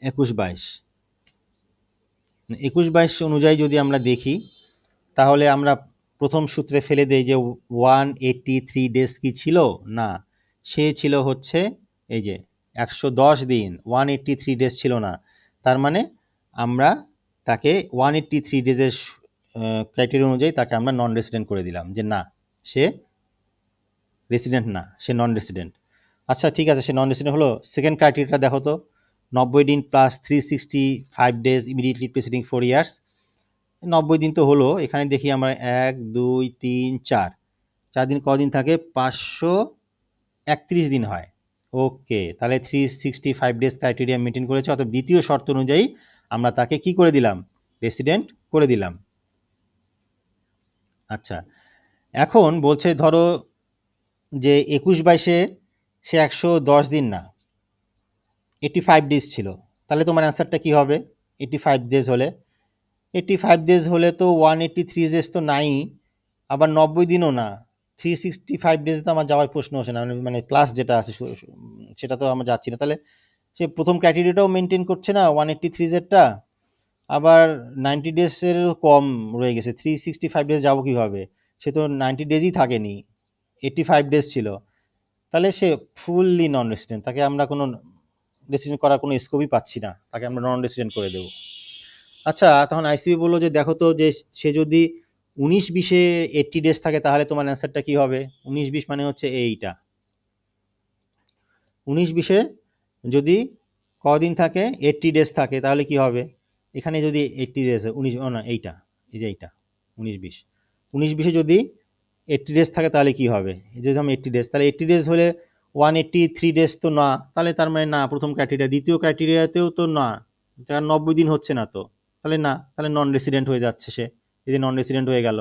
21-22। 21-22 অনুযায়ী যদি আমরা দেখি, তাহলে আমরা প্রথম সূত্রে ফেলে দেই যে 183 ডেজ কি ছিল? না, সে ছিল হচ্ছে এই যে 110 দিন, 183 ডেজ ছিল না। তার মানে আমরা তাকে 183 ডেজের ক্রাইটেরিয়া অনুযায়ী তাকে আমরা নন রেসিডেন্ট করে দিলাম, যে না, সে রেসিডেন্ট না, সে নন রেসিডেন্ট। আচ্ছা ঠিক আছে, সে নন রেসিডেন্ট হলো। সেকেন্ড ক্রাইটেরিয়াটা দেখো তো, 90 দিন plus 365 days immediately preceding 4 years. 90 দিন তো হলো, এখানে দেখি আমরা 1, 2, 3, 4 দিন কদিন থাকে? 531 দিন হয়। ওকে, তাহলে 365 ডেজ ক্রাইটেরিয়া মেনটেন করেছে, অর্থাৎ দ্বিতীয় শর্ত অনুযায়ী আমরা তাকে কি করে দিলাম? রেসিডেন্ট করে দিলাম। আচ্ছা, এখন বলছে ধরো যে 21-22-এ সে 110 দিন না, 85 ডেজ ছিল, তাহলে তোমার অ্যান্সারটা কি হবে? 85 ডেজ হলে, 85 ডেজ হলে তো 183 ডেজ তো নাই, আবার 90 দিনও না, 365 ডেজ তো আমার যাওয়ার প্রশ্ন আসে না, মানে প্লাস যেটা আছে সেটা তো আমরা যাচ্ছি না। তাহলে সে প্রথম ক্রাইটেরিয়াটাও মেনটেন করছে না 183 ডেজটা, আবার 90 ডেজের কম রয়ে গেছে, 365 ডেজ যাবো কীভাবে? সে তো 90 ডেজই থাকেনি, 85 ডেজ ছিল। তাহলে সে ফুললি নন রেসিডেন্ট, তাকে আমরা কোনো রেসিডেন্ট করার কোনো স্কোপই পাচ্ছি না, তাকে আমরা নন রেসিডেন্ট করে দেবো। আচ্ছা, তখন আইসিবি বললো যে দেখো তো, যে সে যদি 19-20-এ 80 ডেজ থাকে, তাহলে তোমার অ্যান্সারটা কি হবে? 19-20 মানে হচ্ছে এইটা, 19-20-এ যদি কদিন থাকে? 80 ডেজ থাকে, তাহলে কি হবে? এখানে যদি 80 ডেজ, 19 না, এইটা, এই যে এইটা 19-20, 19-20-এ যদি 80 ডেজ থাকে, তাহলে কি হবে? যদি আমি 80 ডেজ, তাহলে 80 ডেজ হলে 183 ডেজ তো না, তাহলে তার মানে না প্রথম ক্রাইটেরিয়া। দ্বিতীয় ক্রাইটেরিয়াতেও তো না, 90 দিন হচ্ছে না তো, তাহলে না, তাহলে নন রেসিডেন্ট হয়ে যাচ্ছে সে, এই যে নন রেসিডেন্ট হয়ে গেল।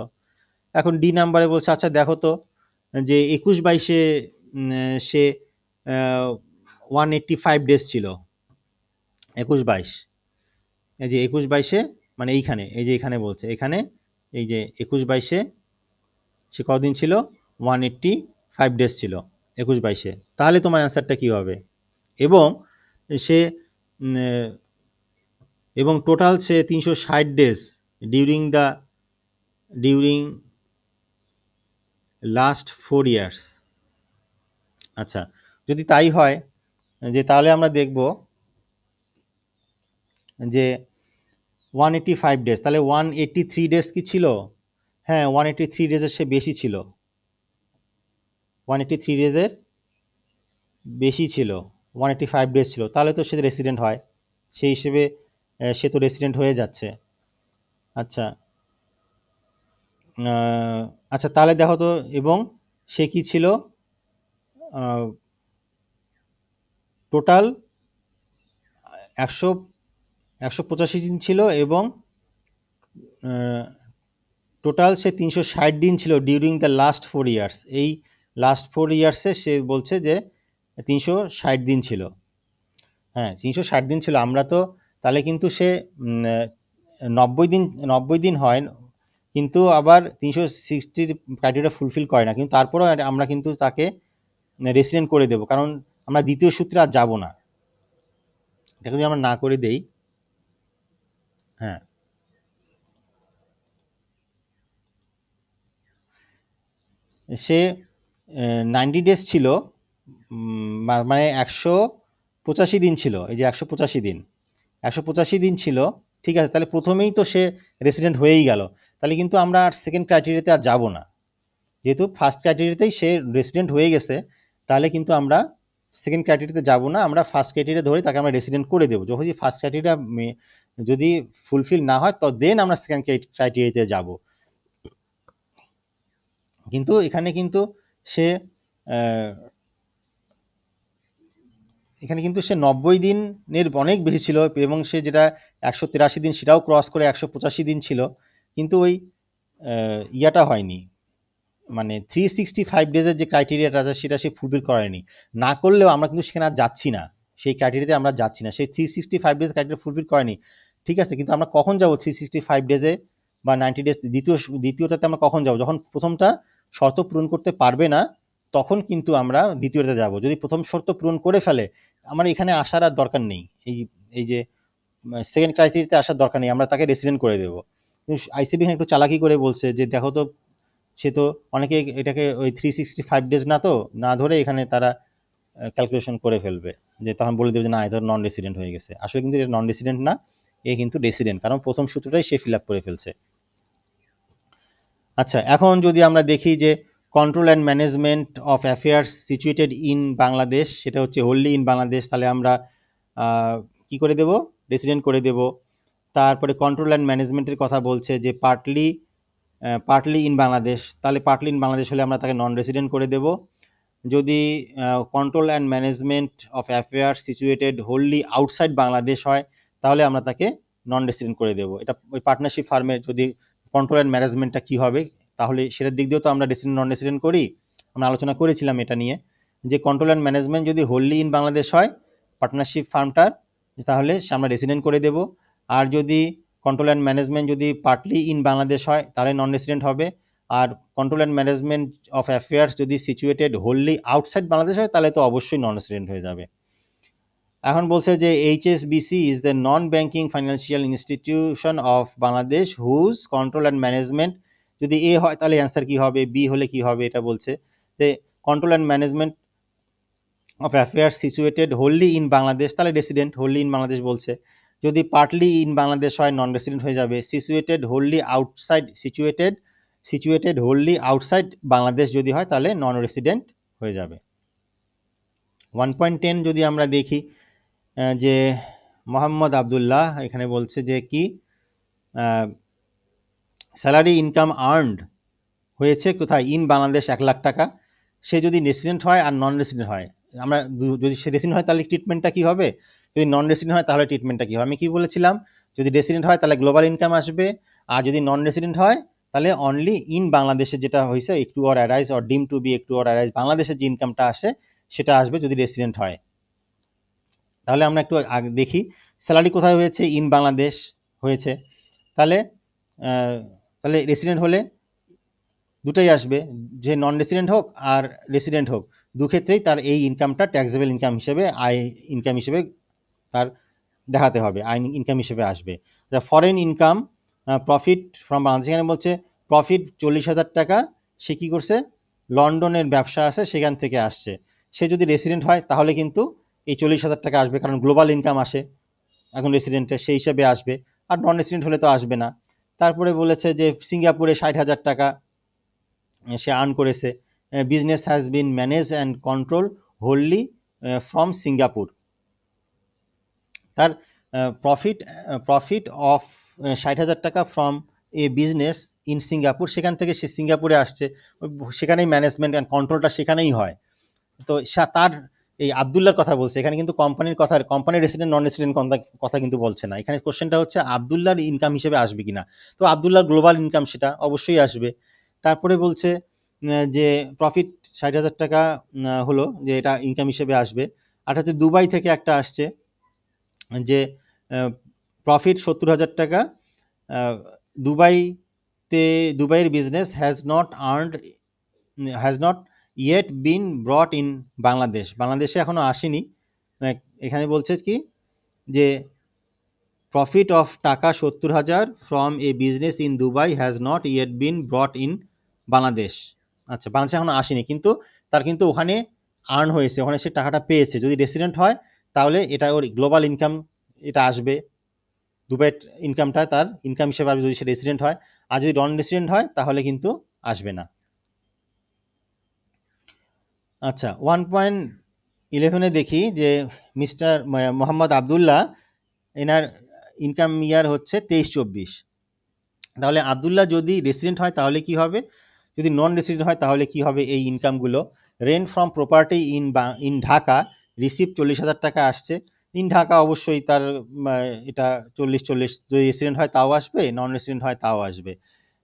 এখন ডি নাম্বারে বলছে, আচ্ছা দেখো তো, যে 21-22-এ সে 185 ডেজ ছিল, 21-22, এই যে 21-22-এ মানে এইখানে, এই যে এখানে বলছে, এখানে এই যে 21-22-এ সে কদিন ছিল? 185 ডেজ ছিল 21-22-এ, তাহলে তোমার অ্যান্সারটা কি হবে? এবং সে এবং টোটাল সে 360 ডেজ ডিউরিং লাস্ট 4 ইয়ার্স। আচ্ছা, যদি তাই হয় যে তাহলে আমরা দেখব যে 185 ডেজ, তাহলে 183 ডেজ কি ছিল? হ্যাঁ, 183 ডেজের সে বেশি ছিল, 183 ডেজের বেশি ছিল, 185 ডেজ ছিল, তাহলে তো সে রেসিডেন্ট হয়, সেই হিসেবে সে তো রেসিডেন্ট হয়ে যাচ্ছে। আচ্ছা, আচ্ছা তাহলে দেখো তো, এবং সে কি ছিল, টোটাল 185 দিন ছিল, এবং টোটাল সে 360 দিন ছিল ডিউরিং দ্য লাস্ট 4 ইয়ার্স। এই লাস্ট 4 ইয়ার্সে সে বলছে যে 360 দিন ছিল। হ্যাঁ, 360 দিন ছিল। আমরা তো তাহলে কিন্তু সে 90 দিন হয়, কিন্তু আবার 360 ক্রাইটেরিয়া ফুলফিল করে না, কিন্তু তারপরেও আমরা কিন্তু তাকে রেসিডেন্ট করে দেব, কারণ আমরা দ্বিতীয় সূত্রে আর যাব না। এটা যদি আমরা না করে দেই, হ্যাঁ, সে 90 ডেজ ছিল, মানে 185 দিন ছিল, এই যে 185 দিন ছিল, ঠিক আছে, তাহলে প্রথমেই তো সে রেসিডেন্ট হয়েই গেল, তাহলে কিন্তু আমরা আর সেকেন্ড ক্রাইটেরিয়াতে আর যাব না, যেহেতু ফার্স্ট ক্রাইটেরিয়াতেই সে রেসিডেন্ট হয়ে গেছে, তাহলে কিন্তু আমরা সেকেন্ড ক্রাইটেরিয়াতে যাব না, আমরা ফার্স্ট ক্রাইটেরিয়া ধরে তাকে আমরা রেসিডেন্ট করে দেবো। যখন ফার্স্ট ক্রাইটেরিয়া যদি ফুলফিল না হয়, তো দেন আমরা সেকেন্ড ক্রাইটেরিয়াতে যাব। কিন্তু এখানে কিন্তু সে এখানে কিন্তু সে 90 দিনের অনেক বেশি ছিল, এবং সে যেটা 183 দিন সেটাও ক্রস করে 185 দিন ছিল, কিন্তু ওই ইয়াটা হয়নি, মানে 365 ডেজের যে ক্রাইটেরিয়াটা আছে সেটা সে ফুলফিল করেনি। না করলেও আমরা কিন্তু সেখানে আর যাচ্ছি না, সেই ক্রাইটেরিয়াতে আমরা যাচ্ছি না, সেই 365 ডেজ ক্রাইটেরিয়া ফুলফিল করেনি, ঠিক আছে, কিন্তু আমরা কখন যাব 365 ডেজে বা 90 ডেজ দ্বিতীয়টাতে আমরা কখন যাব? যখন প্রথমটা শর্ত পূরণ করতে পারবে না, তখন কিন্তু আমরা দ্বিতীয়টাতে যাব। যদি প্রথম শর্ত পূরণ করে ফেলে, আমার এখানে আসার আর দরকার নেই, এই যে সেকেন্ড ক্রাইটেরিয়াতে আসার দরকার নেই, আমরা তাকে রেসিডেন্ট করে দেবো। আইসিবি একটু চালাকি করে বলছে যে দেখো তো, সে তো অনেকে এটাকে ওই 365 ডেজ না তো না ধরে এখানে তারা ক্যালকুলেশন করে ফেলবে, যে তখন বলে দেবে যে না, এটা নন রেসিডেন্ট হয়ে গেছে। আসলে কিন্তু এটা নন রেসিডেন্ট না, এ কিন্তু রেসিডেন্ট, কারণ প্রথম সূত্রটাই সে ফিল আপ করে ফেলছে। আচ্ছা, এখন যদি আমরা দেখি যে control and management of affairs situated in Bangladesh, সেটা হচ্ছে হোললি ইন বাংলাদেশ, তাহলে আমরা কি করে দেব? রেসিডেন্ট করে দেব। তারপরে কন্ট্রোল অ্যান্ড ম্যানেজমেন্টের কথা বলছে যে পার্টলি ইন বাংলাদেশ, তাহলে পার্টলি ইন বাংলাদেশ হলে আমরা তাকে নন রেসিডেন্ট করে দেব। যদি control and management of affairs situated wholly outside Bangladesh হয়, তাহলে আমরা তাকে নন রেসিডেন্ট করে দেব। এটা ওই পার্টনারশিপ ফার্মের যদি কন্ট্রোল অ্যান্ড ম্যানেজমেন্টটা কী হবে, তাহলে সেটার দিক দিয়েও তো আমরা রেসিডেন্ট নন রেসিডেন্ট করি, আমরা আলোচনা করেছিলাম এটা নিয়ে, যে কন্ট্রোল অ্যান্ড ম্যানেজমেন্ট যদি হোললি ইন বাংলাদেশ হয় পার্টনারশিপ ফার্মটার, তাহলে আমরা রেসিডেন্ট করে দেব। আর যদি কন্ট্রোল অ্যান্ড ম্যানেজমেন্ট যদি পার্টলি ইন বাংলাদেশ হয়, তাহলে নন রেসিডেন্ট হবে। আর control and management of affairs যদি সিচুয়েটেড হোললি আউটসাইড বাংলাদেশ হয়, তাহলে তো অবশ্যই নন রেসিডেন্ট হয়ে যাবে। এখন বলছে যে HSBC is the non banking financial institution of Bangladesh whose control and management, যদি এ হয় তাহলে অ্যান্সার কি হবে, বি হলে কি হবে, এটা বলছে যে control and management of affairs situated wholly in Bangladesh, তাহলে রেসিডেন্ট, হোললি ইন বাংলাদেশ বলছে। যদি পার্টলি ইন বাংলাদেশ হয় নন রেসিডেন্ট হয়ে যাবে। Situated wholly outside, situated wholly outside Bangladesh যদি হয়, তাহলে নন রেসিডেন্ট হয়ে যাবে। 1.10 যদি আমরা দেখি, যে মোহাম্মদ আবদুল্লাহ এখানে বলছে যে কি স্যালারি ইনকাম আর্নড হয়েছে কোথায়, ইন বাংলাদেশ 1 লাখ টাকা। সে যদি রেসিডেন্ট হয় আর নন রেসিডেন্ট হয়, আমরা যদি সে রেসিডেন্ট হয় তাহলে ট্রিটমেন্টটা কী হবে, যদি নন রেসিডেন্ট হয় তাহলে ট্রিটমেন্টটা কী হবে? আমি কি বলেছিলাম, যদি রেসিডেন্ট হয় তাহলে গ্লোবাল ইনকাম আসবে, আর যদি নন রেসিডেন্ট হয় তাহলে অনলি ইন বাংলাদেশে যেটা হয়েছে একটু অর অ্যারাইজ অর ডিম টু বি একটু অর অ্যারাইজ, বাংলাদেশের যে ইনকামটা আসে সেটা আসবে যদি রেসিডেন্ট হয়। তাহলে আমরা একটু আগে দেখি স্যালারি কোথায় হয়েছে, ইন বাংলাদেশ হয়েছে, তাহলে তাহলে রেসিডেন্ট হলে দুটাই আসবে, যে নন রেসিডেন্ট হোক আর রেসিডেন্ট হোক, দুক্ষেত্রেই তার এই ইনকামটা ট্যাক্সেবল ইনকাম হিসেবে, আয় ইনকাম হিসেবে তার দেখাতে হবে, আয় ইনকাম হিসেবে আসবে। Foreign income profit from Bangladesh, এখানে বলছে প্রফিট 40,000 টাকা, সে কী করছে লন্ডনের ব্যবসা আছে সেখান থেকে আসছে, সে যদি রেসিডেন্ট হয় তাহলে কিন্তু এই 40,000 টাকা আসবে, কারণ গ্লোবাল ইনকাম আসে এখন রেসিডেন্টের, সেই হিসাবে আসবে। আর নন রেসিডেন্ট হলে তো আসবে না। তারপরে বলেছে যে সিঙ্গাপুরে 60,000 টাকা সে আর্ন করেছে। Business has been manage and control wholly from Singapore. তার প্রফিট অফ 60,000 টাকা from a business in Singapore, সেখান থেকে সে সিঙ্গাপুরে আসছে, সেখানেই ম্যানেজমেন্ট অ্যান্ড কন্ট্রোলটা সেখানেই হয়। তো তার এই আবদুল্লার কথা বলছে এখানে, কিন্তু কোম্পানির কথা, কোম্পানির রেসিডেন্ট নন রেসিডেন্ট কথা কিন্তু বলছে না এখানে। কোশ্চেনটা হচ্ছে আবদুল্লার ইনকাম হিসেবে আসবে কিনা। তো আবদুল্লার গ্লোবাল ইনকাম সেটা অবশ্যই আসবে। তারপরে বলছে যে প্রফিট 60,000 টাকা হলো যে এটা ইনকাম হিসেবে আসবে। আর হচ্ছে দুবাই থেকে একটা আসছে যে প্রফিট 70,000 টাকা, দুবাইয়ের business has not yet bin ব্রট in Bangladesh, বাংলাদেশে এখনো আসেনি। এখানে বলছে কি যে প্রফিট অফ টাকা 70,000 from a business in Dubai has not yet bin ব্রট in Bangladesh. আচ্ছা, বাংলাদেশে এখনো আসেনি, কিন্তু তার কিন্তু ওখানে আর্ন হয়েছে, ওখানে সে টাকাটা পেয়েছে। যদি রেসিডেন্ট হয় তাহলে এটা ওর গ্লোবাল ইনকাম এটা আসবে, দুবাইয়ের ইনকামটা তার ইনকাম হিসেবে আসবে যদি সে রেসিডেন্ট হয়। আর যদি নন রেসিডেন্ট হয় তাহলে কিন্তু আসবে না। আচ্ছা, 1.11 দেখি যে মিস্টার মোহাম্মদ আবদুল্লাহ, এনার ইনকাম ইয়ার হচ্ছে 23-24। তাহলে আবদুল্লাহ যদি রেসিডেন্ট হয় তাহলে কি হবে, যদি নন রেসিডেন্ট হয় তাহলে কি হবে এই ইনকামগুলো। Rent from property in Dhaka receive 40,000 taka আসছে। ইন ঢাকা অবশ্যই তার এটা 40, যদি রেসিডেন্ট হয় তাও আসবে, নন রেসিডেন্ট হয় তাও আসবে।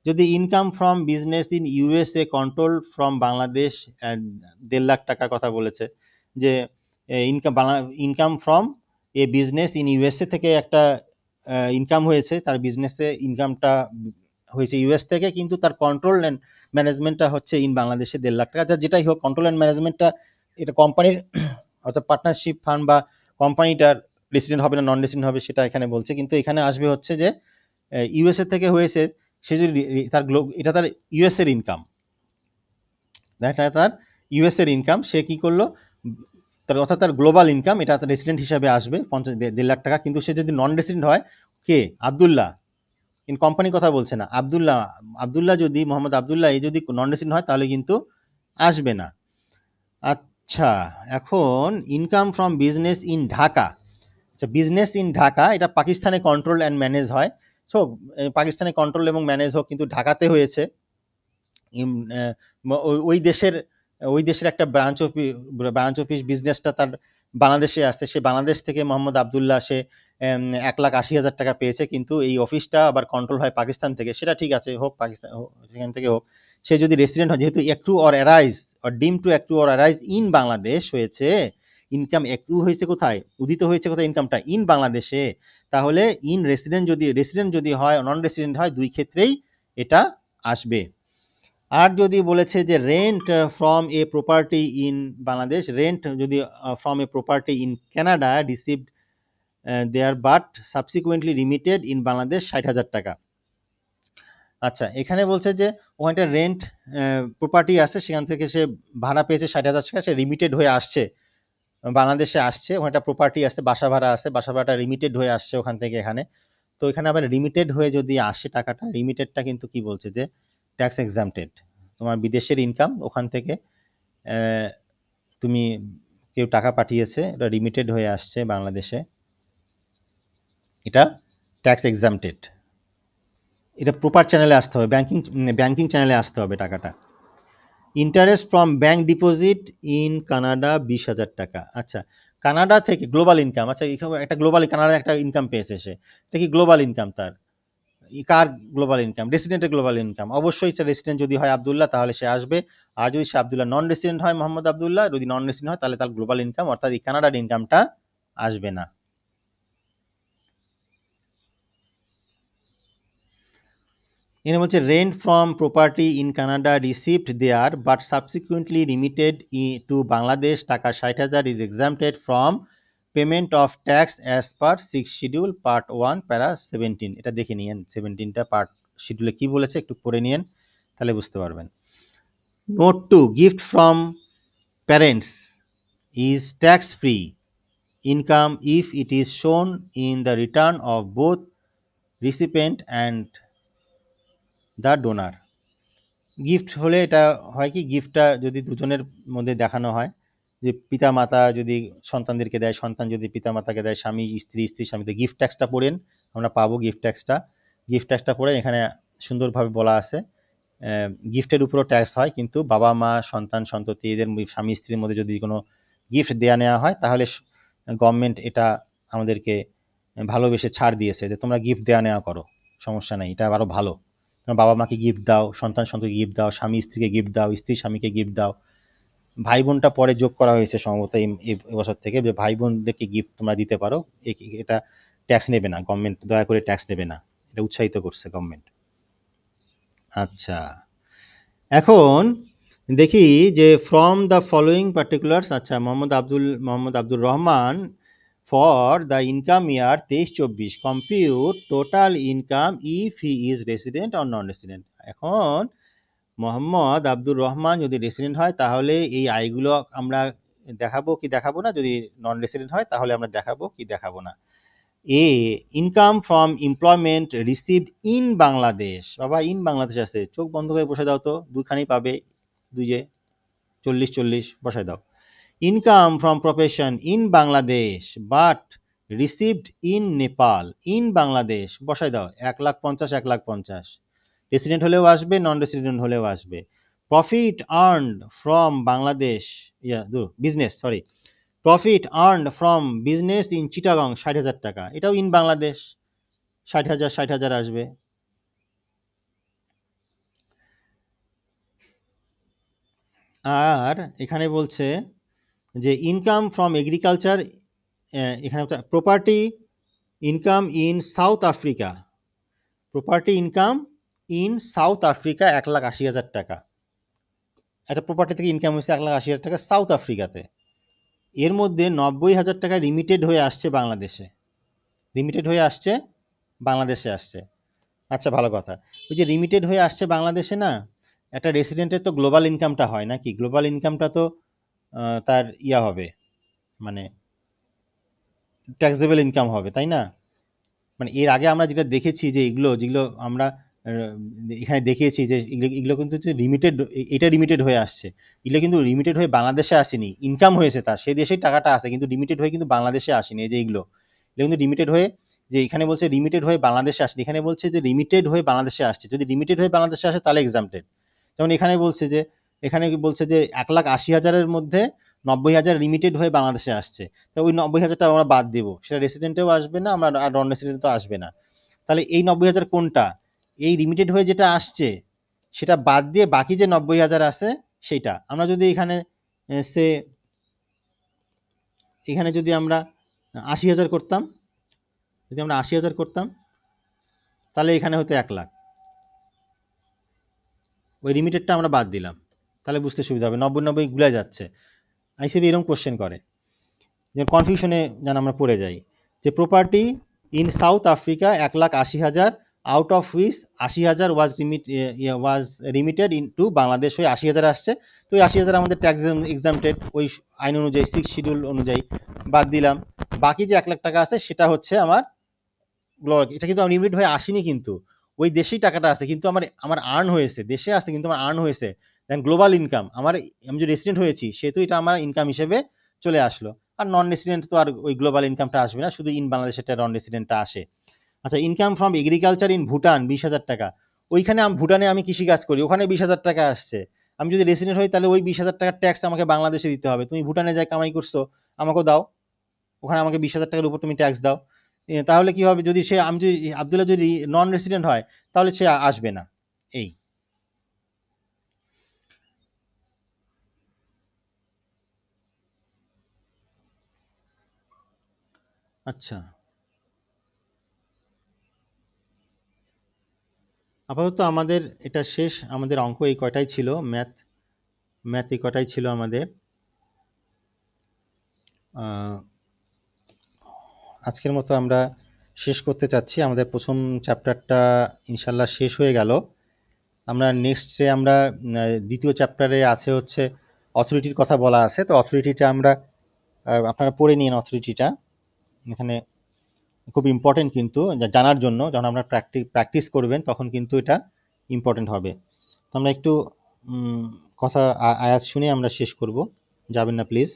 যদি income from business in USA control from Bangladesh, 1.5 lakh টাকার কথা বলেছে যে income from a business in USA থেকে একটা ইনকাম হয়েছে, তার বিজনেসে ইনকামটা হয়েছে ইউএস থেকে, কিন্তু তার কন্ট্রোল অ্যান্ড ম্যানেজমেন্টটা হচ্ছে ইন বাংলাদেশে 1.5 লাখ টাকা। যেটাই হোক, কন্ট্রোল অ্যান্ড ম্যানেজমেন্টটা এটা কোম্পানির অর্থাৎ পার্টনারশিপ ফান্ড বা কোম্পানিটার রেসিডেন্ট হবে না নন রেসিডেন্ট হবে সেটা এখানে বলছে, কিন্তু এখানে আসবে হচ্ছে যে ইউএসএ থেকে হয়েছে, সে যদি তার এটা তার ইউএসএর ইনকাম, তার ইউএসএর ইনকাম, সে কি করলো তার অর্থাৎ তার গ্লোবাল ইনকাম এটা তার রেসিডেন্ট হিসাবে আসবে 1.5 লাখ টাকা। কিন্তু সে যদি নন রেসিডেন্ট হয়, কে আবদুল্লাহ, ইন কোম্পানির কথা বলছে না, আবদুল্লাহ যদি মোহাম্মদ আবদুল্লাহ এই যদি নন রেসিডেন্ট হয় তাহলে কিন্তু আসবে না। আচ্ছা, এখন income from business in Dhaka. আচ্ছা, বিজনেস ইন ঢাকা এটা পাকিস্তানে কন্ট্রোল অ্যান্ড ম্যানেজ হয়। সো পাকিস্তানে কন্ট্রোল এবং ম্যানেজ হোক, কিন্তু ঢাকাতে হয়েছে। ওই দেশের একটা ব্রাঞ্চ অফিস বিজনেসটা তার বাংলাদেশে আসছে। সে বাংলাদেশ থেকে মোহাম্মদ আবদুল্লাহ সে 1,80,000 টাকা পেয়েছে, কিন্তু এই অফিসটা আবার কন্ট্রোল হয় পাকিস্তান থেকে। সেটা ঠিক আছে, হোক পাকিস্তান সেখান থেকে হোক। সে যদি রেসিডেন্ট হয়, যেহেতু একটু অর অ্যারাইজ অর ডিম টু একটু অর অ্যারাইজ ইন বাংলাদেশ হয়েছে, ইনকাম একটু হয়েছে কোথায়, উদিত হয়েছে কোথায় ইনকামটা, ইন বাংলাদেশে, তাহলে রেসিডেন্ট যদি হয় নন রেসিডেন্ট হয়, দুই ক্ষেত্রেই এটা আসবে। আর যদি বলেছে যে rent from a property in Bangladesh, rent যদি from a property in Canada received there but subsequently remitted in Bangladesh 60,000 taka. আচ্ছা, এখানে বলছে যে ওখানটা রেন্ট প্রপার্টি আছে, সেখান থেকে সে ভাড়া পেয়েছে 60,000 টাকা, সে রিমিটেড হয়ে আসছে বাংলাদেশে আসছে, ওখানটা প্রপার্টি আছে, বাসা ভাড়া আছে, বাসা ভাড়াটা রিমিটেড হয়ে আসছে ওখান থেকে এখানে। তো এখানে আবার রিমিটেড হয়ে যদি আসে টাকাটা, রিমিটেডটা কিন্তু কি বলছে যে ট্যাক্স এক্সাম্পটেড, তোমার বিদেশের ইনকাম, ওখান থেকে তুমি কেউ টাকা পাঠিয়েছে, এটা রিমিটেড হয়ে আসছে বাংলাদেশে, এটা ট্যাক্স এক্সাম্পটেড। এটা প্রপার চ্যানেলে আসতে হবে, ব্যাংকিং চ্যানেলে আসতে হবে টাকাটা। Interest from bank deposit in Canada 20,000 টাকা। আচ্ছা, কানাডা থেকে গ্লোবাল ইনকাম। আচ্ছা, একটা কানাডা একটা ইনকাম পেয়েছে সে, এটা কি গ্লোবাল ইনকাম তার? কার গ্লোবাল ইনকাম? রেসিডেন্টের গ্লোবাল ইনকাম। অবশ্যই সে রেসিডেন্ট যদি হয় আবদুল্লাহ তাহলে সে আসবে। আর যদি সে আবদুল্লাহ নন রেসিডেন্ট হয়, মোহাম্মদ আবদুল্লাহ যদি নন রেসিডেন্ট হয়, তাহলে তার গ্লোবাল ইনকাম অর্থাৎ এই কানাডার ইনকামটা আসবে না। এখানে বলছে rent from property in Canada received there but subsequently remitted to Bangladesh taka 60,000 is exempted from payment of tax as per 6 schedule part 1 para 17। এটা দেখে নিয়েন 17টা পার্ট শিডিউলে কি বলেছে, একটু পড়ে নিয়েন, তাহলে বুঝতে পারবেন। Note 2, gift from parents is tax free income if it is shown in the return of both recipient and the donor. Gift হলে এটা হয় কি, গিফটটা যদি দুজনের মধ্যে দেখানো হয়, যে পিতা মাতা যদি সন্তানদেরকে দেয়, সন্তান যদি পিতা মাতাকে দেয়, স্বামী স্ত্রী, স্ত্রী স্বামীতে, গিফট ট্যাক্সটা পড়েন আমরা পাবো। গিফট ট্যাক্সটা পড়ে এখানে সুন্দরভাবে বলা আছে গিফটের উপরও ট্যাক্স হয়, কিন্তু বাবা মা সন্তান সন্ততি এদের স্বামী স্ত্রীর মধ্যে যদি কোনো গিফট দেওয়া নেওয়া হয় তাহলে গভর্নমেন্ট এটা আমাদেরকে ভালোবেসে ছাড় দিয়েছে যে তোমরা গিফট দেওয়া নেওয়া করো, সমস্যা নেই, এটা আরও ভালো। তোমরা বাবা মাকে গিফট দাও, সন্তান সন্ততিকে গিফট দাও, স্বামী স্ত্রীকে গিফট দাও, স্ত্রী স্বামীকে গিফট দাও। ভাই বোনটা পরে যোগ করা হয়েছে সম্ভবত এই বছর থেকে, যে ভাই বোনদেরকে গিফট তোমরা দিতে পারো, এটা ট্যাক্স নেবে না গভর্নমেন্ট, দয়া করে ট্যাক্স নেবে না, এটা উৎসাহিত করছে গভর্নমেন্ট। আচ্ছা, এখন দেখি যে ফ্রম দ্য ফলোয়িং পার্টিকুলার্স, আচ্ছা Mohammad Abdur Rahman for the income year 23-24 compute total income if he is resident or non resident. এখন মোহাম্মদ আব্দুর রহমান যদি রেসিডেন্ট হয় তাহলে এই আয়গুলো আমরা দেখাবো কি দেখাবো না, যদি নন রেসিডেন্ট হয় তাহলে আমরা দেখাবো কি দেখাবো না। A, income from employment received in Bangladesh. বাবা ইন বাংলাদেশ আছে, চোখ বন্ধ করে বসে দাও তো, দুখানি পাবে, দুইয়ে 40-40 বসায় দাও। Income from profession in Bangladesh but received in Nepal, in Bangladesh বসায় দাও, 1,50,000 1,50,000, রেসিডেন্ট হলেও আসবে, নন রেসিডেন্ট হলেও আসবে। Profit earned from Bangladesh, business, sorry, profit earned from business in Chittagong 60,000 টাকা, এটাও ইন বাংলাদেশ, 60,000 আসবে। আর এখানে বলছে যে ইনকাম ফ্রম এগ্রিকালচার, এখানে property income in South Africa, property income in South Africa 1,80,000 টাকা, একটা প্রপার্টি থেকে ইনকাম হয়েছে 1,80,000 টাকা সাউথ আফ্রিকাতে। এর মধ্যে 90,000 টাকা রিমিটেড হয়ে আসছে বাংলাদেশে, রিমিটেড হয়ে আসছে বাংলাদেশে আসছে। আচ্ছা, ভালো কথা। ওই যে রিমিটেড হয়ে আসছে বাংলাদেশে না, একটা রেসিডেন্টের তো গ্লোবাল ইনকামটা হয় নাকি, গ্লোবাল ইনকামটা তো তার ইয়া হবে, মানে ট্যাক্সেবল ইনকাম হবে, তাই না? মানে এর আগে আমরা যেটা দেখেছি যে যেগুলো আমরা এখানে দেখিয়েছি যে এগুলো কিন্তু রিমিটেড, এটা রিমিটেড হয়ে আসছে, এগুলো কিন্তু রিমিটেড হয়ে বাংলাদেশে আসেনি, ইনকাম হয়েছে তার, সেই দেশেই টাকাটা আছে, কিন্তু রিমিটেড হয়ে কিন্তু বাংলাদেশে আসেনি। এই যে এগুলো কিন্তু রিমিটেড হয়ে, যে এখানে বলছে রিমিটেড হয়ে বাংলাদেশে আসেনি, এখানে বলছে যে রিমিটেড হয়ে বাংলাদেশে আসছে। যদি রিমিটেড হয়ে বাংলাদেশে আসে তাহলে এক্সাম্পটেড। যেমন এখানে বলছে যে 1,80,000-এর মধ্যে 90,000 রিমিটেড হয়ে বাংলাদেশে আসছে, তো ওই 90,000 টাকা আমরা বাদ দেবো, সেটা রেসিডেন্টেও আসবে না, আমরা আর নন রেসিডেন্টও আসবে না। তাহলে এই 90,000 কোনটা? এই রিমিটেড হয়ে যেটা আসছে সেটা বাদ দিয়ে বাকি যে 90,000 আছে সেইটা আমরা যদি এখানে সে এখানে যদি আমরা 80,000 করতাম, যদি আমরা 80,000 করতাম তাহলে এখানে হতো 1,00,000, ওই রিমিটেডটা আমরা বাদ দিলাম, তাহলে বুঝতে সুবিধা হবে, 90-90 গুলা যাচ্ছে। আইসিবি এরকম কোশ্চেন করে, যে কনফিউশনে যেন আমরা পড়ে যাই। যে property in South Africa 1,80,000, out of which 80,000 was remitted in to Bangladesh, হয়ে 80,000 আসছে, তো ওই 80,000 আমাদের ট্যাক্স এক্সাম্পটেড, ওই আইন অনুযায়ী 6 শিডিউল অনুযায়ী বাদ দিলাম। বাকি যে 1,00,000 টাকা আছে সেটা হচ্ছে আমার এটা কিন্তু আমার রিমিটেড হয়ে আসেনি, কিন্তু ওই দেশেই টাকাটা আছে, কিন্তু আমার আমার আর্ন হয়েছে, দেশে আছে কিন্তু আমার আর্ন হয়েছে, দেন গ্লোবাল ইনকাম, আমি যে রেসিডেন্ট হয়েছি সেহেতু এটা আমার ইনকাম হিসেবে চলে আসলো। আর নন রেসিডেন্ট তো আর ওই গ্লোবাল ইনকামটা আসবে না, শুধু ইন বাংলাদেশের নন রেসিডেন্টটা আসে। আচ্ছা, income from agriculture in Bhutan 20,000 টাকা, ওইখানে ভুটানে আমি কৃষিকাজ করি, ওখানে 20,000 টাকা আসছে। আমি যদি রেসিডেন্ট হই তাহলে ওই 20,000 টাকার ট্যাক্স আমাকে বাংলাদেশে দিতে হবে। তুমি ভুটানে যাই কামাই করছো, আমাকেও দাও, ওখানে আমাকে 20,000 টাকার উপর তুমি ট্যাক্স দাও। তাহলে কি হবে, যদি আমি যদি আব্দুল্লাহ যদি নন রেসিডেন্ট হয় তাহলে সে আসবে না। এই আচ্ছা, আপাতত আমাদের এটা শেষ, আমাদের অঙ্ক এই কয়টাই ছিল, ম্যাথ এই কয়টাই ছিল আমাদের। আজকের মতো আমরা শেষ করতে চাচ্ছি, আমাদের প্রথম চ্যাপ্টারটা ইনশাল্লাহ শেষ হয়ে গেল। আমরা নেক্সটে আমরা দ্বিতীয় চ্যাপ্টারে আছে হচ্ছে অথরিটির কথা বলা আছে। তো অথরিটিটা আমরা আপনারা পড়ে নিন অথরিটিটা, এখানে খুব ইম্পর্টেন্ট কিন্তু জানার জন্য, যখন আমরা প্র্যাকটিস করবেন তখন কিন্তু এটা ইম্পর্টেন্ট হবে। তো আমরা একটু কথা আয়াত শুনে আমরা শেষ করব, যাবেন না প্লিজ।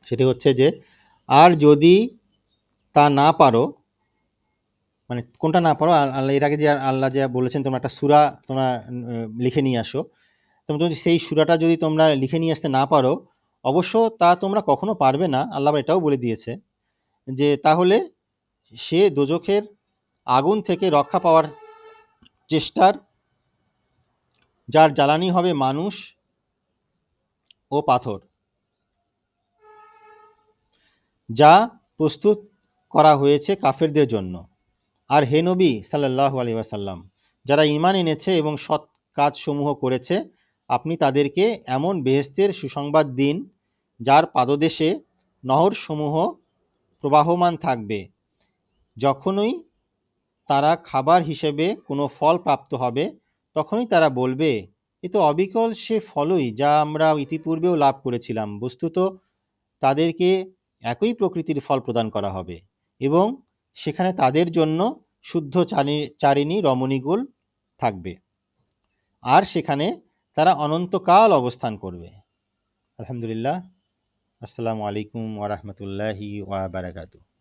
সেটি হচ্ছে যে, আর যদি তা না পারো, মানে কোনটা না পারো, আল্লাহ এর আগে যে আল্লাহ যে বলেছেন তোমরা একটা সূরা তোমরা লিখে নিয়ে আসো, তোমরা যদি সেই সূরাটা যদি তোমরা লিখে নিয়ে আসতে না পারো, অবশ্য তা তোমরা কখনো পারবে না, আল্লাহ এটাও বলে দিয়েছে যে তাহলে সে দোজখের আগুন থেকে রক্ষা পাওয়ার চেষ্টার, যার জ্বালানি হবে মানুষ ও পাথর, যা প্রস্তুত করা হয়েছে কাফেরদের জন্য। আর হে নবী সাল্লাল্লাহু আলাইহি ওয়াসাল্লাম, যারা ঈমান এনেছে এবং সৎ কাজসমূহ করেছে, আপনি তাদেরকে এমন বেহেশতের সুসংবাদ দিন যার পাদদেশে নহরসমূহ প্রবাহমান থাকবে। যখনই তারা খাবার হিসেবে কোনো ফল প্রাপ্ত হবে, তখনই তারা বলবে, এ তো অবিকল সে ফলই যা আমরা ইতিপূর্বেও লাভ করেছিলাম। বস্তুত তাদেরকে একই প্রকৃতির ফল প্রদান করা হবে এবং সেখানে তাদের জন্য শুদ্ধ চারিণী রমণীগুল থাকবে, আর সেখানে তারা অনন্তকাল অবস্থান করবে। আলহামদুলিল্লাহ। আসসালামু আলাইকুম ওয়া রাহমাতুল্লাহি ওয়া বারাকাতুহু।